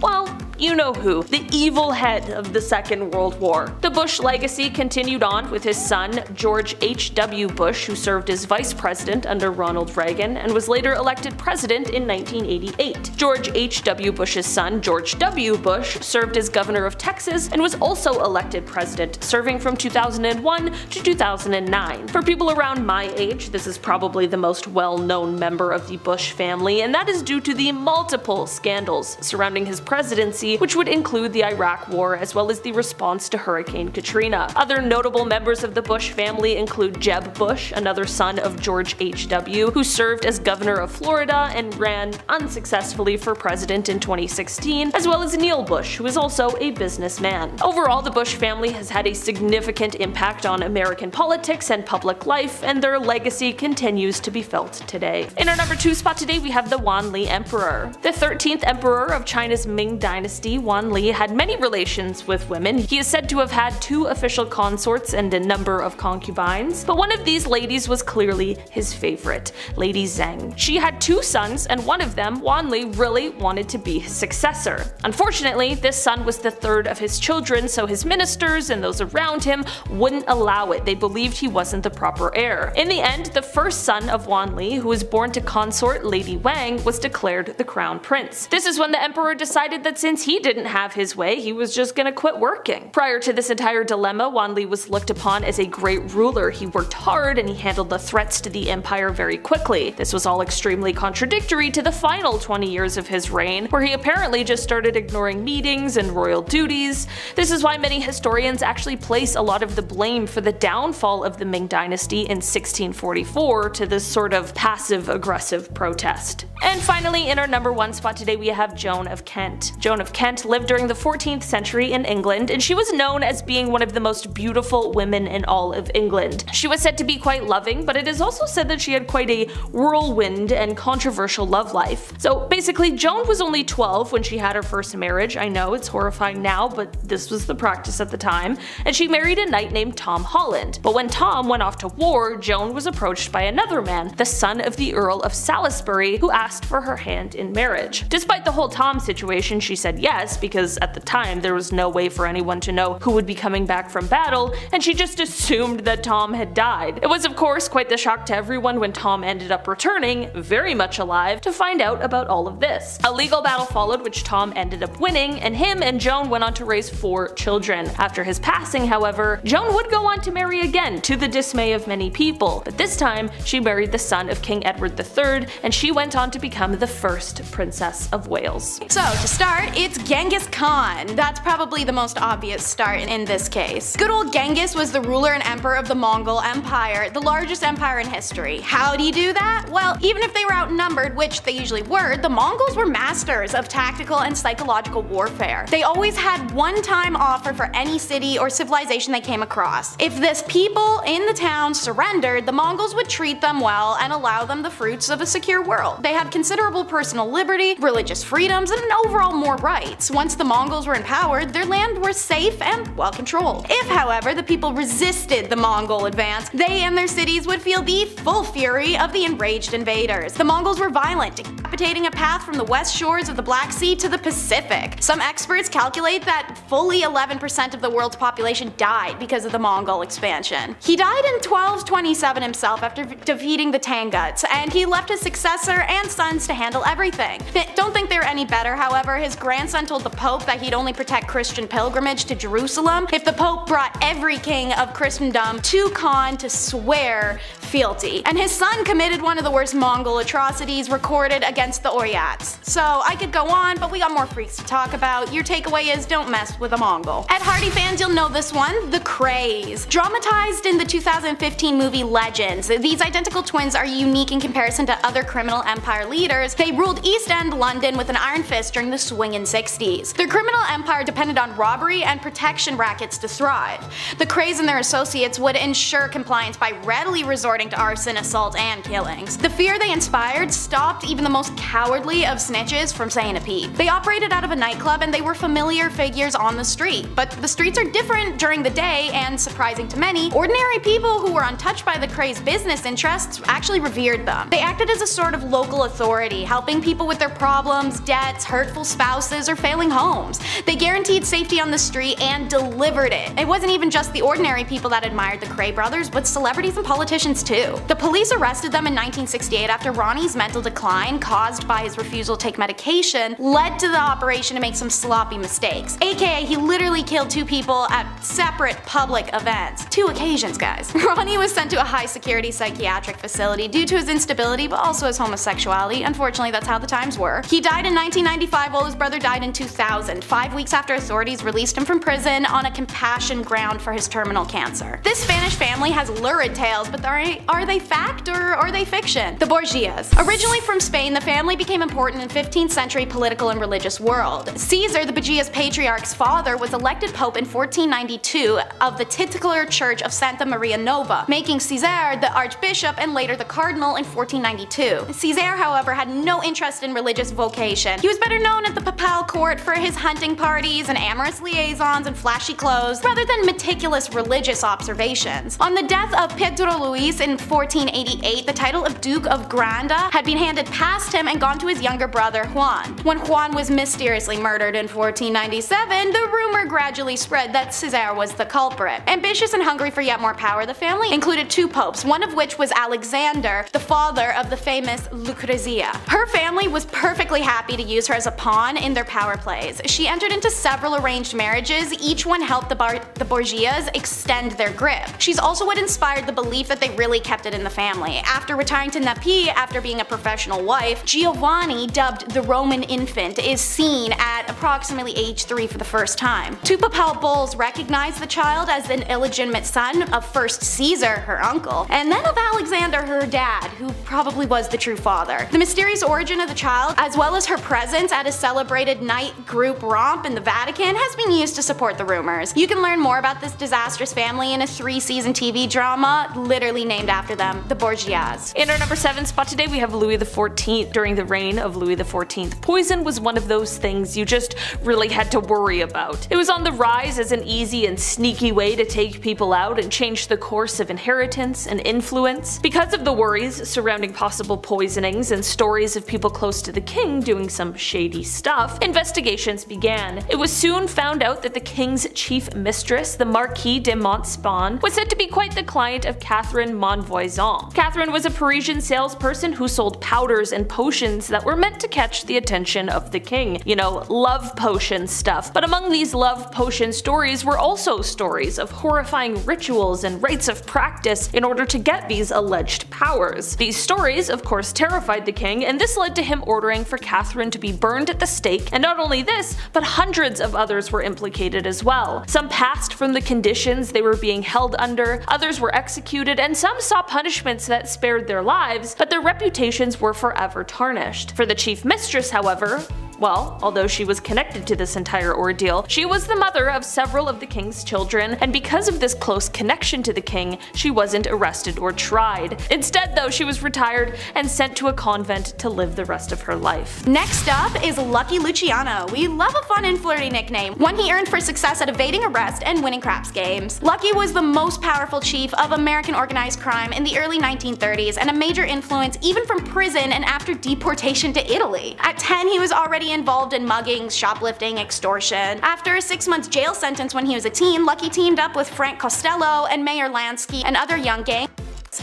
well, you know who, the evil head of the Second World War. The Bush legacy continued on with his son, George H.W. Bush, who served as vice president under Ronald Reagan and was later elected president in 1988. George H.W. Bush's son, George W. Bush, served as governor of Texas and was also elected president, serving from 2001 to 2009. For people around my age, this is probably the most well-known member of the Bush family, and that is due to the multiple scandals surrounding his presidency, which would include the Iraq War as well as the response to Hurricane Katrina. Other notable members of the Bush family include Jeb Bush, another son of George H.W., who served as governor of Florida and ran unsuccessfully for president in 2016, as well as Neil Bush, who is also a businessman. Overall, the Bush family has had a significant impact on American politics and public life, and their legacy continues to be felt today. In our number 2 spot today, we have the Wanli Emperor. The 13th emperor of China's Ming Dynasty, Wanli, had many relations with women. He is said to have had 2 official consorts and a number of concubines, but one of these ladies was clearly his favorite, Lady Zheng. She had 2 sons, and one of them, Wanli, really wanted to be his successor. Unfortunately, this son was the 3rd of his children, so his ministers and those around him wouldn't allow it. They believed he wasn't the proper heir. In the end, the first son of Wanli, who was born to consort Lady Wang, was declared the crown prince. This is when the emperor decided that since he didn't have his way, he was just gonna quit working. Prior to this entire dilemma, Wanli was looked upon as a great ruler. He worked hard and he handled the threats to the empire very quickly. This was all extremely contradictory to the final 20 years of his reign, where he apparently just started ignoring meetings and royal duties. This is why many historians actually place a lot of the blame for the downfall of the Ming dynasty in 1644 to this sort of passive-aggressive protest. And finally, in our number 1 spot today we have Joan of Kent. Joan of Kent lived during the 14th century in England, and she was known as being one of the most beautiful women in all of England. She was said to be quite loving, but it is also said that she had quite a whirlwind and controversial love life. So basically, Joan was only 12 when she had her first marriage. I know it's horrifying now, but this was the practice at the time, and she married a knight named Tom Holland. But when Tom went off to war, Joan was approached by another man, the son of the Earl of Salisbury, who asked for her hand in marriage. Despite the whole Tom situation, she said yes, because at the time there was no way for anyone to know who would be coming back from battle, and she just assumed that Tom had died. It was of course quite the shock to everyone when Tom ended up returning, very much alive, to find out about all of this. A legal battle followed which Tom ended up winning, and him and Joan went on to raise 4 children. After his passing, however, Joan would go on to marry again, to the dismay of many people, but this time she married the son of King Edward III, and she went on to become the first Princess of Wales. So to start, it's Genghis Khan. That's probably the most obvious start in this case. Good old Genghis was the ruler and emperor of the Mongol Empire, the largest empire in history. How'd he do that? Well, even if they were outnumbered, which they usually were, the Mongols were masters of tactical and psychological warfare. They always had one-time offer for any city or civilization they came across. If this people in the town surrendered, the Mongols would treat them well and allow them the fruits of a secure world. They had considerable personal liberty, religious freedoms, and overall more rights. Once the Mongols were in power, their land was safe and well controlled. If, however, the people resisted the Mongol advance, they and their cities would feel the full fury of the enraged invaders. The Mongols were violent, decapitating a path from the west shores of the Black Sea to the Pacific. Some experts calculate that fully 11% of the world's population died because of the Mongol expansion. He died in 1227 himself after defeating the Tanguts, and he left his successor and sons to handle everything. Don't think they're any better, however. His grandson told the Pope that he'd only protect Christian pilgrimage to Jerusalem if the Pope brought every king of Christendom to Khan to swear fealty. And his son committed one of the worst Mongol atrocities recorded against the Oryats. So I could go on, but we got more freaks to talk about. Your takeaway is don't mess with a Mongol. Ed Hardy fans, you'll know this one, the Krays. Dramatized in the 2015 movie Legends, these identical twins are unique in comparison to other criminal empire leaders. They ruled East End London with an iron fist during the swingin' 60s. Their criminal empire depended on robbery and protection rackets to thrive. The Krays and their associates would ensure compliance by readily resorting to arson, assault, and killings. The fear they inspired stopped even the most cowardly of snitches from saying a peep. They operated out of a nightclub and they were familiar figures on the street, but the streets are different during the day, and surprising to many, ordinary people who were untouched by the Krays' business interests actually revered them. They acted as a sort of local authority, helping people with their problems, debts, hurtful spouses, or failing homes. They guaranteed safety on the street and delivered it. It wasn't even just the ordinary people that admired the Kray brothers, but celebrities and politicians too. The police arrested them in 1968 after Ronnie's mental decline, caused by his refusal to take medication, led to the operation to make some sloppy mistakes. AKA, he literally killed 2 people at separate public events. 2 occasions, guys. Ronnie was sent to a high security psychiatric facility due to his instability, but also his homosexuality. Unfortunately, that's how the times were. He died in 1995 while his brother died in 2000, 5 weeks after authorities released him from prison on a compassion ground for his terminal cancer. This Spanish family has lurid tales, but are they fact or are they fiction? The Borgias. Originally from Spain, the family became important in 15th century political and religious world. Caesar, the Borgias patriarch's father, was elected pope in 1492 of the titular church of Santa Maria Nova, making Caesar the archbishop and later the cardinal in 1492. Caesar, however, had no interest in religious vocation. He was better known at the papal court for his hunting parties and amorous liaisons and flashy clothes, rather than meticulous religious observations. On the death of Pedro Luis in 1488, the title of Duke of Granda had been handed past him and gone to his younger brother Juan. When Juan was mysteriously murdered in 1497, the rumor gradually spread that Caesar was the culprit. Ambitious and hungry for yet more power, the family included 2 popes, one of which was Alexander, the father of the famous Lucrezia. Her family was perfectly happy to use her as a pawn in their power plays. She entered into several arranged marriages, each one helped the Borgias extend their grip. She's also what inspired the belief that they really kept it in the family. After retiring to Naples after being a professional wife, Giovanni, dubbed the Roman infant, is seen at approximately age 3 for the first time. Two papal bulls recognized the child as an illegitimate son of first Caesar, her uncle, and then of Alexander, her dad, who probably was the true father. The mysterious origin of the child, as well as her presence at a celebrated night group romp in the Vatican, has been used to support the rumors. You can learn more about this disastrous family in a 3-season TV drama literally named after them, The Borgias. In our number 7 spot today we have Louis XIV. During the reign of Louis XIV, poison was one of those things you just really had to worry about. It was on the rise as an easy and sneaky way to take people out and change the course of inheritance and influence. Because of the worries surrounding possible poisonings and stories of people close to the king doing some shady stuff, investigations began. It was soon found out that the king's chief mistress, the Marquise de Montespan, was said to be quite the client of Catherine Monvoisin. Catherine was a Parisian salesperson who sold powders and potions that were meant to catch the attention of the king. You know, love potion stuff. But among these love potion stories were also stories of horrifying rituals and rites of practice in order to get these alleged powers. These stories, of course, terrified the king, and this led to him ordering for Catherine to be burned at the stake, and not only this, but hundreds of others were implicated as well. Some passed from the conditions they were being held under, others were executed, and some saw punishments that spared their lives, but their reputations were forever tarnished. For the chief mistress, however, well, although she was connected to this entire ordeal, she was the mother of several of the king's children, and because of this close connection to the king, she wasn't arrested or tried. Instead though, she was retired and sent to a convent to live the rest of her life. Next up is Lucky Luciano. We love a fun and flirty nickname, one he earned for success at evading arrest and winning craps games. Lucky was the most powerful chief of American organized crime in the early 1930s and a major influence even from prison and after deportation to Italy. At 10, he was already involved in muggings, shoplifting, extortion. After a 6-month jail sentence when he was a teen, Lucky teamed up with Frank Costello and Mayor Lansky and other young gangs,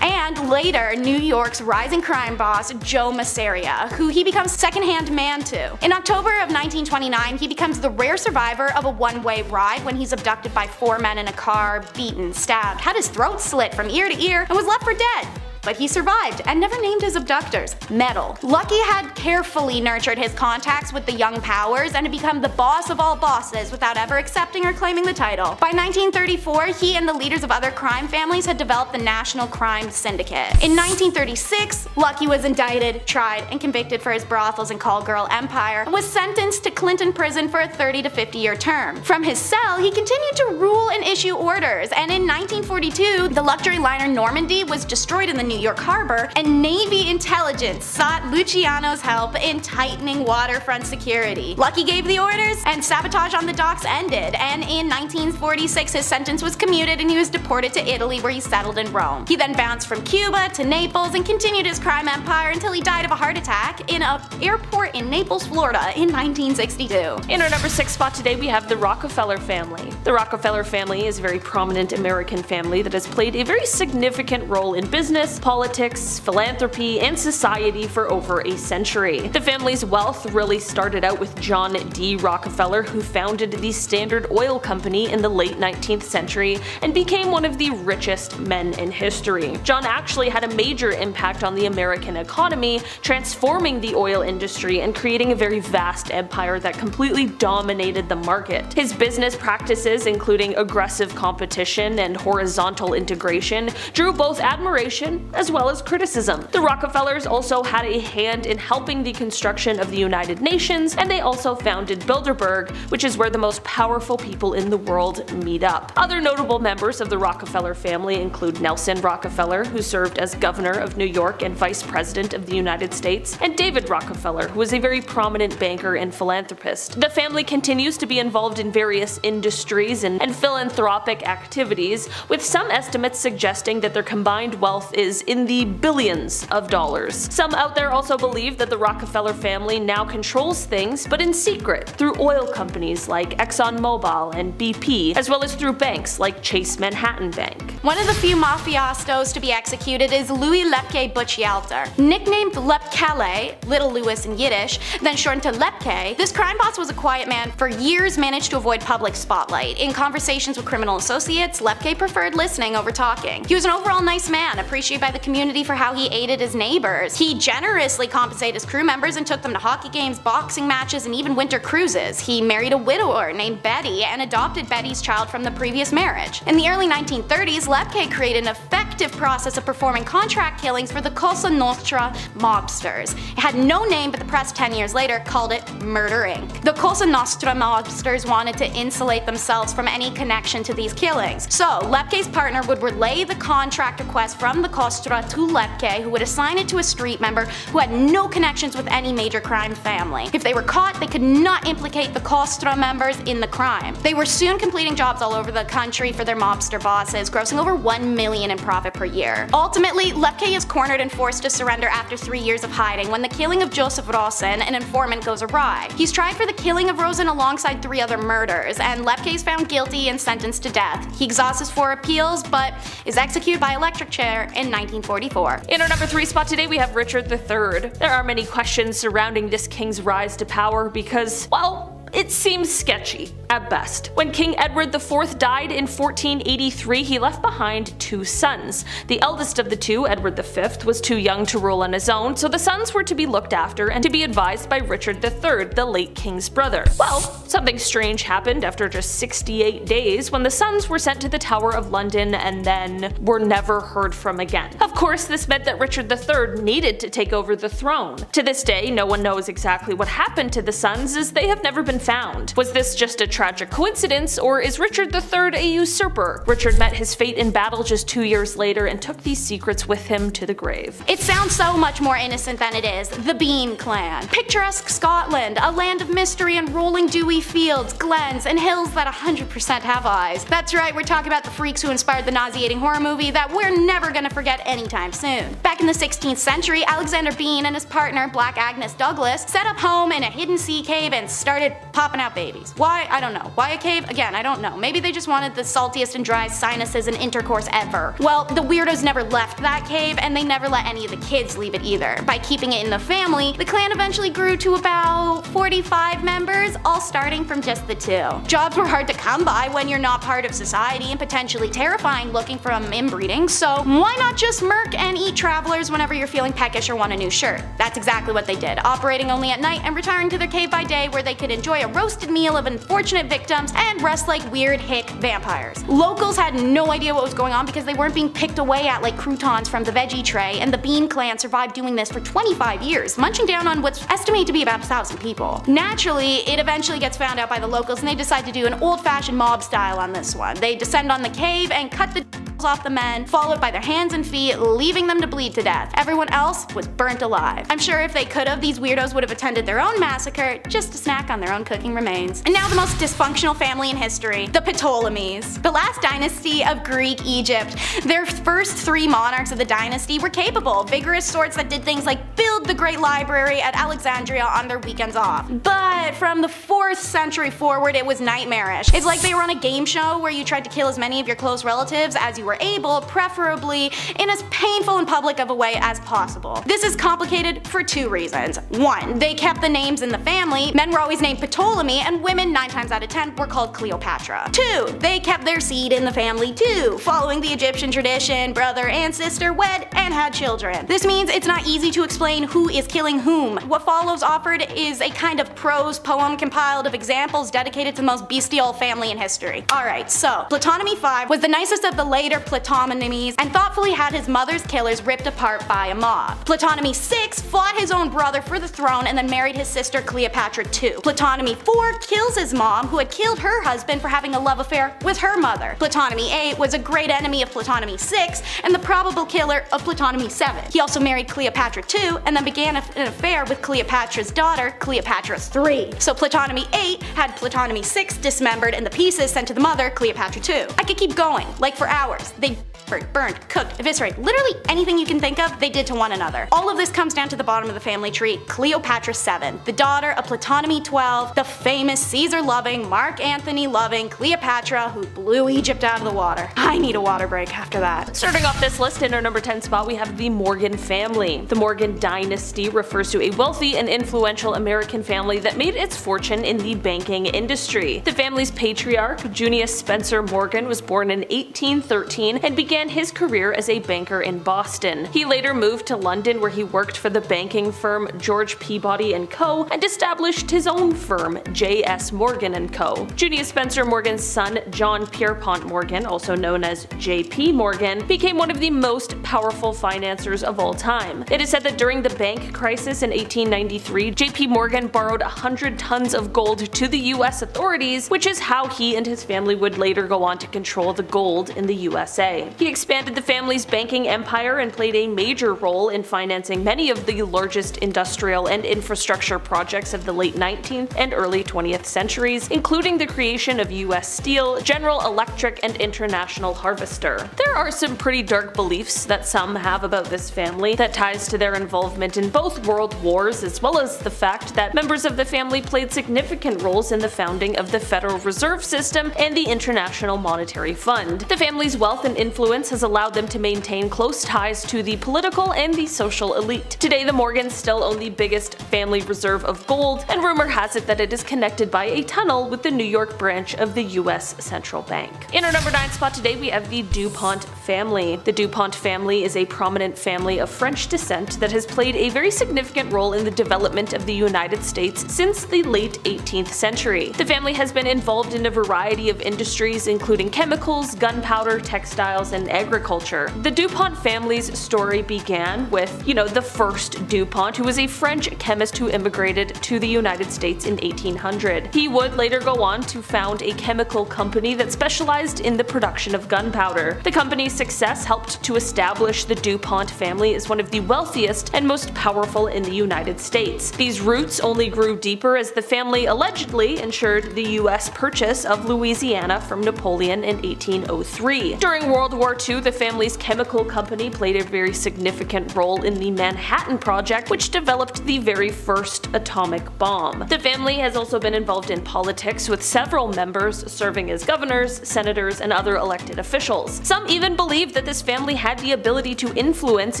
and later New York's rising crime boss Joe Masseria, who he becomes second-hand man to. In October of 1929, he becomes the rare survivor of a one-way ride when he's abducted by 4 men in a car, beaten, stabbed, had his throat slit from ear to ear, and was left for dead. But he survived and never named his abductors. Metal. Lucky had carefully nurtured his contacts with the young powers and had become the boss of all bosses without ever accepting or claiming the title. By 1934, he and the leaders of other crime families had developed the National Crime Syndicate. In 1936, Lucky was indicted, tried, and convicted for his brothels and call girl empire, and was sentenced to Clinton prison for a 30 to 50-year term. From his cell, he continued to rule and issue orders, and in 1942, the luxury liner Normandy was destroyed in the New York Harbor, and Navy intelligence sought Luciano's help in tightening waterfront security. Lucky gave the orders, and sabotage on the docks ended, and in 1946 his sentence was commuted and he was deported to Italy, where he settled in Rome. He then bounced from Cuba to Naples and continued his crime empire until he died of a heart attack in an airport in Naples, Florida in 1962. In our number 6 spot today we have the Rockefeller family. The Rockefeller family is a very prominent American family that has played a very significant role in business, politics, philanthropy, and society for over a century. The family's wealth really started out with John D. Rockefeller, who founded the Standard Oil Company in the late 19th century and became one of the richest men in history. John actually had a major impact on the American economy, transforming the oil industry and creating a very vast empire that completely dominated the market. His business practices, including aggressive competition and horizontal integration, drew both admiration as well as criticism. The Rockefellers also had a hand in helping the construction of the United Nations, and they also founded Bilderberg, which is where the most powerful people in the world meet up. Other notable members of the Rockefeller family include Nelson Rockefeller, who served as governor of New York and vice president of the United States, and David Rockefeller, who was a very prominent banker and philanthropist. The family continues to be involved in various industries and philanthropic activities, with some estimates suggesting that their combined wealth is is in the billions of dollars. Some out there also believe that the Rockefeller family now controls things, but in secret, through oil companies like ExxonMobil and BP, as well as through banks like Chase Manhattan Bank. One of the few mafiastos to be executed is Louis Lepke Buchalter. Nicknamed Lepkele, Little Louis in Yiddish, then shortened to Lepke, this crime boss was a quiet man for years, managed to avoid public spotlight. In conversations with criminal associates, Lepke preferred listening over talking. He was an overall nice man, appreciated by the community for how he aided his neighbors. He generously compensated his crew members and took them to hockey games, boxing matches, and even winter cruises. He married a widower named Betty and adopted Betty's child from the previous marriage. In the early 1930s, Lepke created an effective process of performing contract killings for the Cosa Nostra mobsters. It had no name, but the press 10 years later called it Murder Inc. The Cosa Nostra mobsters wanted to insulate themselves from any connection to these killings. So Lepke's partner would relay the contract request from the Costra to Lepke, who would assign it to a street member who had no connections with any major crime family. If they were caught, they could not implicate the Costra members in the crime. They were soon completing jobs all over the country for their mobster bosses, grossing over $1 million in profit per year. Ultimately, Lepke is cornered and forced to surrender after 3 years of hiding when the killing of Joseph Rosen, an informant, goes awry. He's tried for the killing of Rosen alongside 3 other murders, and Lepke is found guilty and sentenced to death. He exhausts his 4 appeals, but is executed by electric chair in 1944. In our number 3 spot today we have Richard III. There are many questions surrounding this king's rise to power because, well, it seems sketchy, at best. When King Edward IV died in 1483, he left behind 2 sons. The eldest of the 2, Edward V, was too young to rule on his own, so the sons were to be looked after and to be advised by Richard III, the late king's brother. Well, something strange happened after just 68 days when the sons were sent to the Tower of London and then were never heard from again. Of course, this meant that Richard III needed to take over the throne. To this day, no one knows exactly what happened to the sons, as they have never been found. Was this just a tragic coincidence, or is Richard III a usurper? Richard met his fate in battle just 2 years later and took these secrets with him to the grave. It sounds so much more innocent than it is. The Bean Clan. Picturesque Scotland, a land of mystery and rolling dewy fields, glens, and hills that 100% have eyes. That's right, we're talking about the freaks who inspired the nauseating horror movie that we're never gonna forget anytime soon. Back in the 16th century, Alexander Bean and his partner, Black Agnes Douglas, set up home in a hidden sea cave and started popping out babies. Why? I don't know. Why a cave? Again, I don't know. Maybe they just wanted the saltiest and driest sinuses and intercourse ever. Well, the weirdos never left that cave, and they never let any of the kids leave it either. By keeping it in the family, the clan eventually grew to about 45 members, all starting from just the 2. Jobs were hard to come by when you're not part of society and potentially terrifying looking from inbreeding, so why not just murk and eat travelers whenever you're feeling peckish or want a new shirt? That's exactly what they did, operating only at night and retiring to their cave by day where they could enjoy a roasted meal of unfortunate victims and rest like weird hick vampires. Locals had no idea what was going on because they weren't being picked away at like croutons from the veggie tray, and the Bean Clan survived doing this for 25 years, munching down on what's estimated to be about 1,000 people. Naturally, it eventually gets found out by the locals and they decide to do an old-fashioned mob style on this one. They descend on the cave and cut the off the men, followed by their hands and feet, leaving them to bleed to death. Everyone else was burnt alive. I'm sure if they could have, these weirdos would have attended their own massacre just to snack on their own cooking remains. And now the most dysfunctional family in history, the Ptolemies. The last dynasty of Greek Egypt. Their first 3 monarchs of the dynasty were capable, vigorous sorts that did things like build the great library at Alexandria on their weekends off. But from the 4th century forward, it was nightmarish. It's like they were on a game show where you tried to kill as many of your close relatives as you were able, preferably in as painful and public of a way as possible. This is complicated for 2 reasons. 1, they kept the names in the family. Men were always named Ptolemy, and women 9 times out of 10 were called Cleopatra. 2, they kept their seed in the family too, following the Egyptian tradition, brother and sister wed and had children. This means it's not easy to explain who is killing whom. What follows offered is a kind of prose poem compiled of examples dedicated to the most bestial family in history. Alright, so Ptolemy V was the nicest of the later Ptolemy and thoughtfully had his mother's killers ripped apart by a mob. Ptolemy VI fought his own brother for the throne and then married his sister Cleopatra II. Ptolemy IV kills his mom, who had killed her husband for having a love affair with her mother. Ptolemy VIII was a great enemy of Ptolemy VI and the probable killer of Ptolemy VII. He also married Cleopatra II and then began an affair with Cleopatra's daughter, Cleopatra III. So Ptolemy VIII had Ptolemy VI dismembered and the pieces sent to the mother, Cleopatra II. I could keep going, like for hours. They transferred, burned, cooked, eviscerated, literally anything you can think of, they did to one another. All of this comes down to the bottom of the family tree, Cleopatra VII, the daughter of Ptolemy XII, the famous Caesar-loving, Mark Antony-loving Cleopatra who blew Egypt out of the water. I need a water break after that. Starting off this list, in our number 10 spot we have the Morgan family. The Morgan dynasty refers to a wealthy and influential American family that made its fortune in the banking industry. The family's patriarch, Junius Spencer Morgan, was born in 1813 and began his career as a banker in Boston. He later moved to London where he worked for the banking firm George Peabody & Co. and established his own firm, J.S. Morgan & Co. Junius Spencer Morgan's son, John Pierpont Morgan, also known as J.P. Morgan, became one of the most powerful financiers of all time. It is said that during the bank crisis in 1893, J.P. Morgan borrowed 100 tons of gold to the U.S. authorities, which is how he and his family would later go on to control the gold in the USA. He expanded the family's banking empire and played a major role in financing many of the largest industrial and infrastructure projects of the late 19th and early 20th centuries, including the creation of U.S. Steel, General Electric, and International Harvester. There are some pretty dark beliefs that some have about this family that ties to their involvement in both world wars, as well as the fact that members of the family played significant roles in the founding of the Federal Reserve System and the International Monetary Fund. The family's wealth and influence has allowed them to maintain close ties to the political and the social elite. Today, the Morgans still own the biggest family reserve of gold, and rumor has it that it is connected by a tunnel with the New York branch of the U.S. Central Bank. In our number 9 spot today, we have the DuPont family. The DuPont family is a prominent family of French descent that has played a very significant role in the development of the United States since the late 18th century. The family has been involved in a variety of industries, including chemicals, gunpowder, textiles, and agriculture. The DuPont family's story began with, the first DuPont, who was a French chemist who immigrated to the United States in 1800. He would later go on to found a chemical company that specialized in the production of gunpowder. The company's success helped to establish the DuPont family as one of the wealthiest and most powerful in the United States. These roots only grew deeper as the family allegedly ensured the U.S. purchase of Louisiana from Napoleon in 1803. During World War II, the family's chemical company played a very significant role in the Manhattan Project, which developed the very first atomic bomb. The family has also been involved in politics, with several members serving as governors, senators, and other elected officials. Some even believe that this family had the ability to influence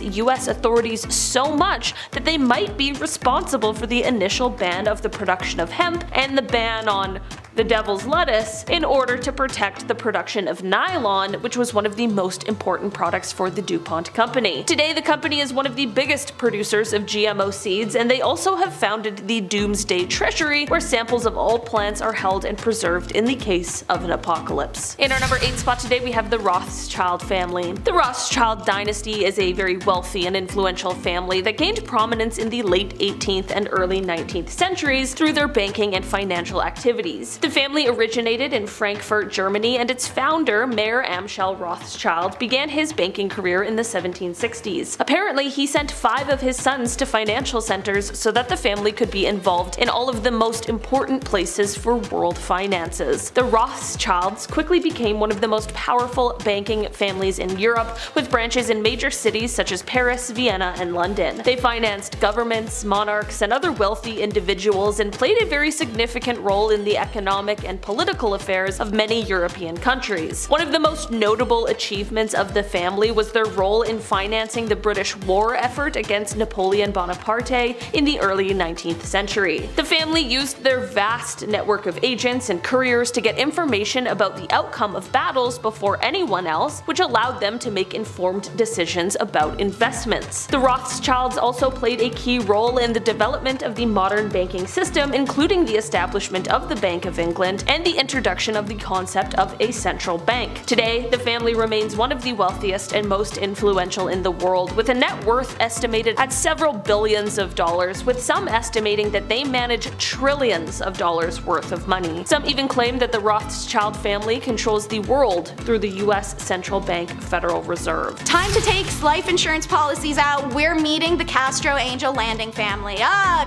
U.S. authorities so much that they might be responsible for the initial ban of the production of hemp and the ban on the devil's lettuce in order to protect the production of nylon, which was one of the most important products for the DuPont company. Today, the company is one of the biggest producers of GMO seeds, and they also have founded the Doomsday Treasury, where samples of all plants are held and preserved in the case of an apocalypse. In our number 8 spot today, we have the Rothschild family. The Rothschild dynasty is a very wealthy and influential family that gained prominence in the late 18th and early 19th centuries through their banking and financial activities. The family originated in Frankfurt, Germany, and its founder, Mayer Amschel Rothschild, began his banking career in the 1760s. Apparently, he sent 5 of his sons to financial centers so that the family could be involved in all of the most important places for world finances. The Rothschilds quickly became one of the most powerful banking families in Europe, with branches in major cities such as Paris, Vienna, and London. They financed governments, monarchs, and other wealthy individuals and played a very significant role in the economic and political affairs of many European countries. One of the most notable achievements of the family was their role in financing the British war effort against Napoleon Bonaparte in the early 19th century. The family used their vast network of agents and couriers to get information about the outcome of battles before anyone else, which allowed them to make informed decisions about investments. The Rothschilds also played a key role in the development of the modern banking system, including the establishment of the Bank of England and the introduction of the concept of a central bank. Today, the family remains one of the wealthiest and most influential in the world, with a net worth estimated at several billions of dollars, with some estimating that they manage trillions of dollars worth of money. Some even claim that the Rothschild family controls the world through the U.S. Central Bank Federal Reserve. Time to take life insurance policies out. We're meeting the Castro Angel Landing family.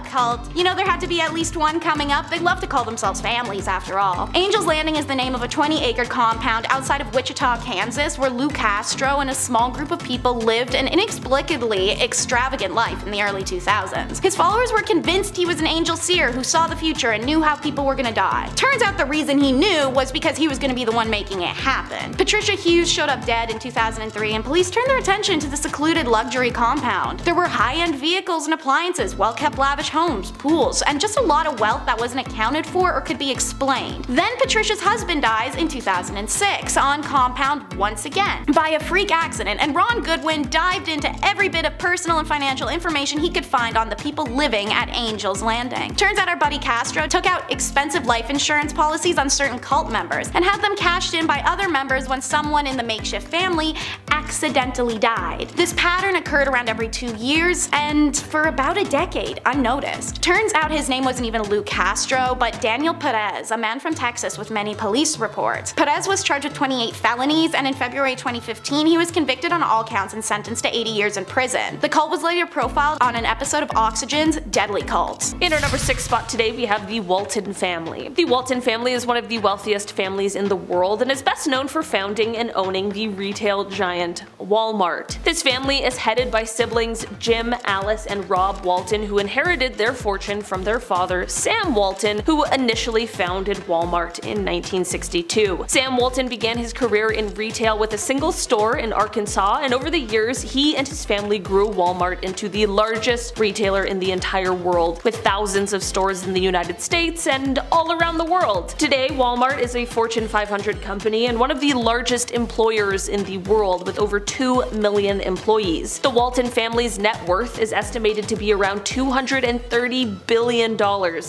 Cult. There had to be at least one coming up. They love to call themselves families families after all. Angel's Landing is the name of a 20-acre compound outside of Wichita, Kansas, where Lou Castro and a small group of people lived an inexplicably extravagant life in the early 2000s. His followers were convinced he was an angel seer who saw the future and knew how people were gonna die. Turns out the reason he knew was because he was gonna be the one making it happen. Patricia Hughes showed up dead in 2003 and police turned their attention to the secluded luxury compound. There were high-end vehicles and appliances, well-kept lavish homes, pools, and just a lot of wealth that wasn't accounted for or could be explained. Then Patricia's husband dies in 2006 on compound once again by a freak accident, and Ron Goodwin dived into every bit of personal and financial information he could find on the people living at Angel's Landing. Turns out our buddy Castro took out expensive life insurance policies on certain cult members and had them cashed in by other members when someone in the makeshift family accidentally died. This pattern occurred around every 2 years and for about a decade, unnoticed. Turns out his name wasn't even Lou Castro, but Daniel Perez, a man from Texas with many police reports. Perez was charged with 28 felonies, and in February 2015 he was convicted on all counts and sentenced to 80 years in prison. The cult was later profiled on an episode of Oxygen's Deadly Cult. In our number 6 spot today we have the Walton family. The Walton family is one of the wealthiest families in the world and is best known for founding and owning the retail giant Walmart. This family is headed by siblings Jim, Alice, and Rob Walton, who inherited their fortune from their father Sam Walton, who initially founded Walmart in 1962. Sam Walton began his career in retail with a single store in Arkansas, and over the years he and his family grew Walmart into the largest retailer in the entire world, with thousands of stores in the United States and all around the world. Today, Walmart is a Fortune 500 company and one of the largest employers in the world, with over 2 million employees. The Walton family's net worth is estimated to be around $230 billion,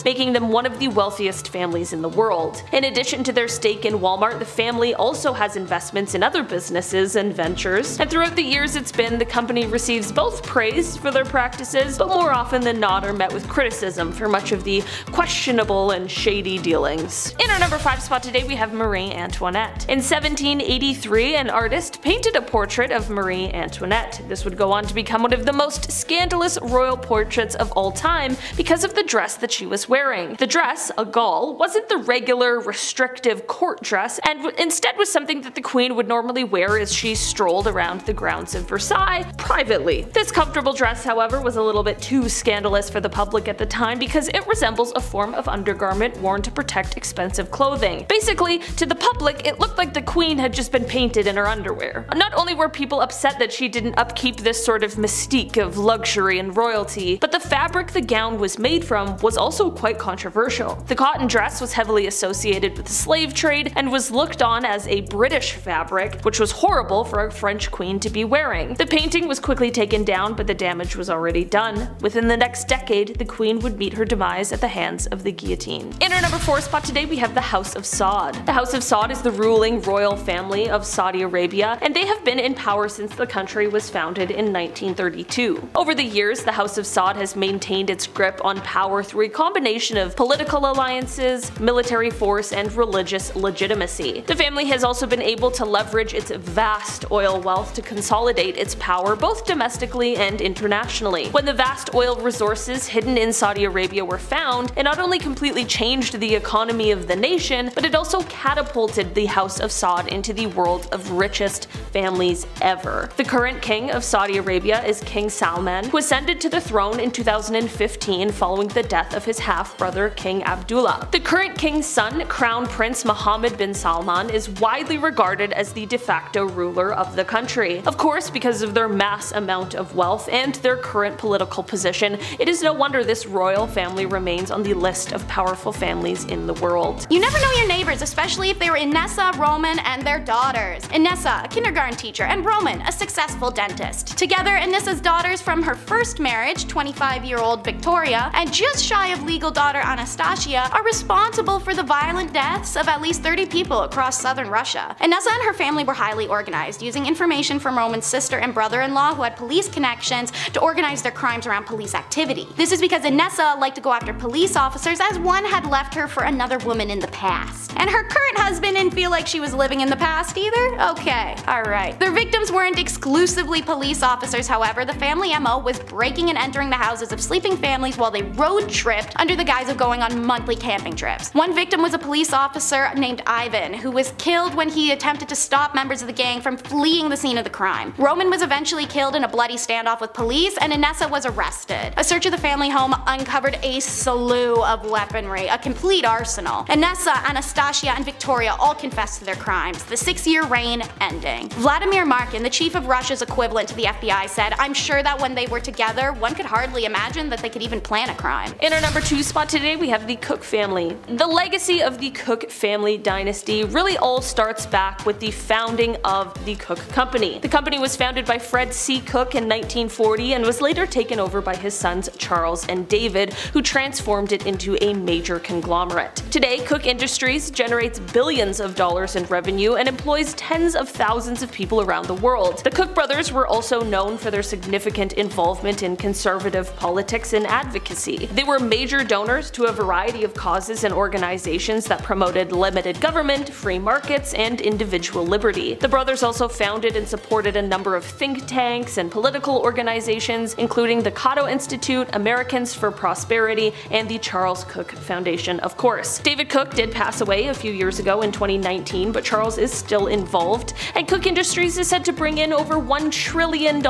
making them one of the wealthiest families in the world. In addition to their stake in Walmart, the family also has investments in other businesses and ventures, and throughout the years it's been, the company receives both praise for their practices, but more often than not are met with criticism for much of the questionable and shady dealings. In our number 5 spot today we have Marie Antoinette. In 1783, an artist painted a portrait of Marie Antoinette. This would go on to become one of the most scandalous royal portraits of all time because of the dress that she was wearing. The dress, a gaulle, wasn't the regular restrictive court dress, and instead was something that the queen would normally wear as she strolled around the grounds of Versailles privately. This comfortable dress, however, was a little bit too scandalous for the public at the time because it resembles a form of undergarment worn to protect expensive clothing. Basically, to the public, it looked like the queen had just been painted in her underwear. Not only were people upset that she didn't upkeep this sort of mystique of luxury and royalty, but the fabric the gown was made from was also quite controversial. The cotton dress was heavily associated with the slave trade and was looked on as a British fabric, which was horrible for a French queen to be wearing. The painting was quickly taken down, but the damage was already done. Within the next decade, the queen would meet her demise at the hands of the guillotine. In our number 4 spot today we have the House of Saud. The House of Saud is the ruling royal family of Saudi Arabia, and they have been in power since the country was founded in 1932. Over the years, the House of Saud has maintained its grip on power through a combination of political alliances, military force, and religious legitimacy. The family has also been able to leverage its vast oil wealth to consolidate its power both domestically and internationally. When the vast oil resources hidden in Saudi Arabia were found, it not only completely changed the economy of the nation, but it also catapulted the House of Saud into the world of richest families ever. The current king of Saudi Arabia is King Salman, who ascended to the throne in 2015 following the death of his half-brother King Abdullah. The current king's son, Crown Prince Mohammed bin Salman, is widely regarded as the de facto ruler of the country. Of course, because of their mass amount of wealth and their current political position, it is no wonder this royal family remains on the list of powerful families in the world. You never know your neighbors, especially if they were Inessa, Roman, and their daughters. Inessa, a kindergarten teacher, and Roman, a successful dentist. Together, Inessa's daughters from her first marriage, 25-year-old Victoria, and just shy of legal daughter Anastasia, are responsible for the violent deaths of at least 30 people across southern Russia. Inessa and her family were highly organized, using information from Roman's sister and brother-in-law who had police connections to organize their crimes around police activity. This is because Inessa liked to go after police officers as one had left her for another woman in the past. And her current husband didn't feel like she was living in the past either? Okay, alright. Their victims weren't exclusively police officers, however. The family MO was breaking and entering the houses of sleeping families while they road tripped under the guise of going on monthly camping trips. relationships. One victim was a police officer named Ivan, who was killed when he attempted to stop members of the gang from fleeing the scene of the crime. Roman was eventually killed in a bloody standoff with police, and Inessa was arrested. A search of the family home uncovered a slew of weaponry, a complete arsenal. Inessa, Anastasia, and Victoria all confessed to their crimes, the 6-year reign ending. Vladimir Markin, the chief of Russia's equivalent to the FBI, said, "I'm sure that when they were together, one could hardly imagine that they could even plan a crime." In our number 2 spot today, we have the Cook family. The legacy of the Cook family dynasty really all starts back with the founding of the Cook Company. The company was founded by Fred C. Cook in 1940 and was later taken over by his sons Charles and David, who transformed it into a major conglomerate. Today, Cook Industries generates billions of dollars in revenue and employs tens of thousands of people around the world. The Cook brothers were also known for their significant involvement in conservative politics and advocacy. They were major donors to a variety of causes and organizations that promoted limited government, free markets, and individual liberty. The brothers also founded and supported a number of think tanks and political organizations, including the Cato Institute, Americans for Prosperity, and the Charles Cook Foundation, of course. David Cook did pass away a few years ago in 2019, but Charles is still involved, and Cook Industries is said to bring in over $1 trillion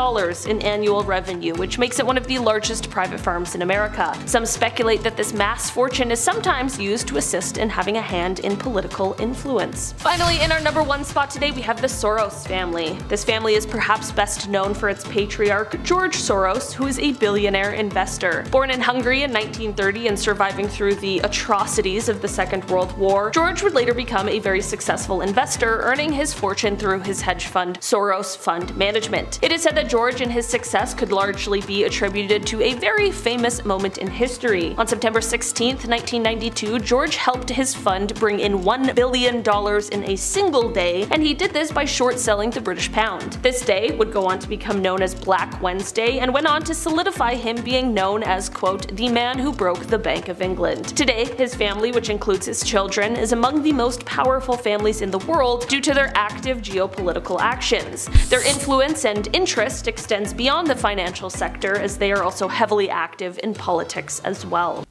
in annual revenue, which makes it one of the largest private firms in America. Some speculate that this mass fortune is sometimes used to assist in having a hand in political influence. Finally, in our number 1 spot today, we have the Soros family. This family is perhaps best known for its patriarch, George Soros, who is a billionaire investor. Born in Hungary in 1930 and surviving through the atrocities of the Second World War, George would later become a very successful investor, earning his fortune through his hedge fund, Soros Fund Management. It is said that George and his success could largely be attributed to a very famous moment in history. On September 16, 1992, George helped his fund bring in $1 billion in a single day, and he did this by short selling the British pound. This day would go on to become known as Black Wednesday and went on to solidify him being known as, quote, the man who broke the Bank of England. Today, his family, which includes his children, is among the most powerful families in the world due to their active geopolitical actions. Their influence and interest extends beyond the financial sector, as they are also heavily active in politics as well.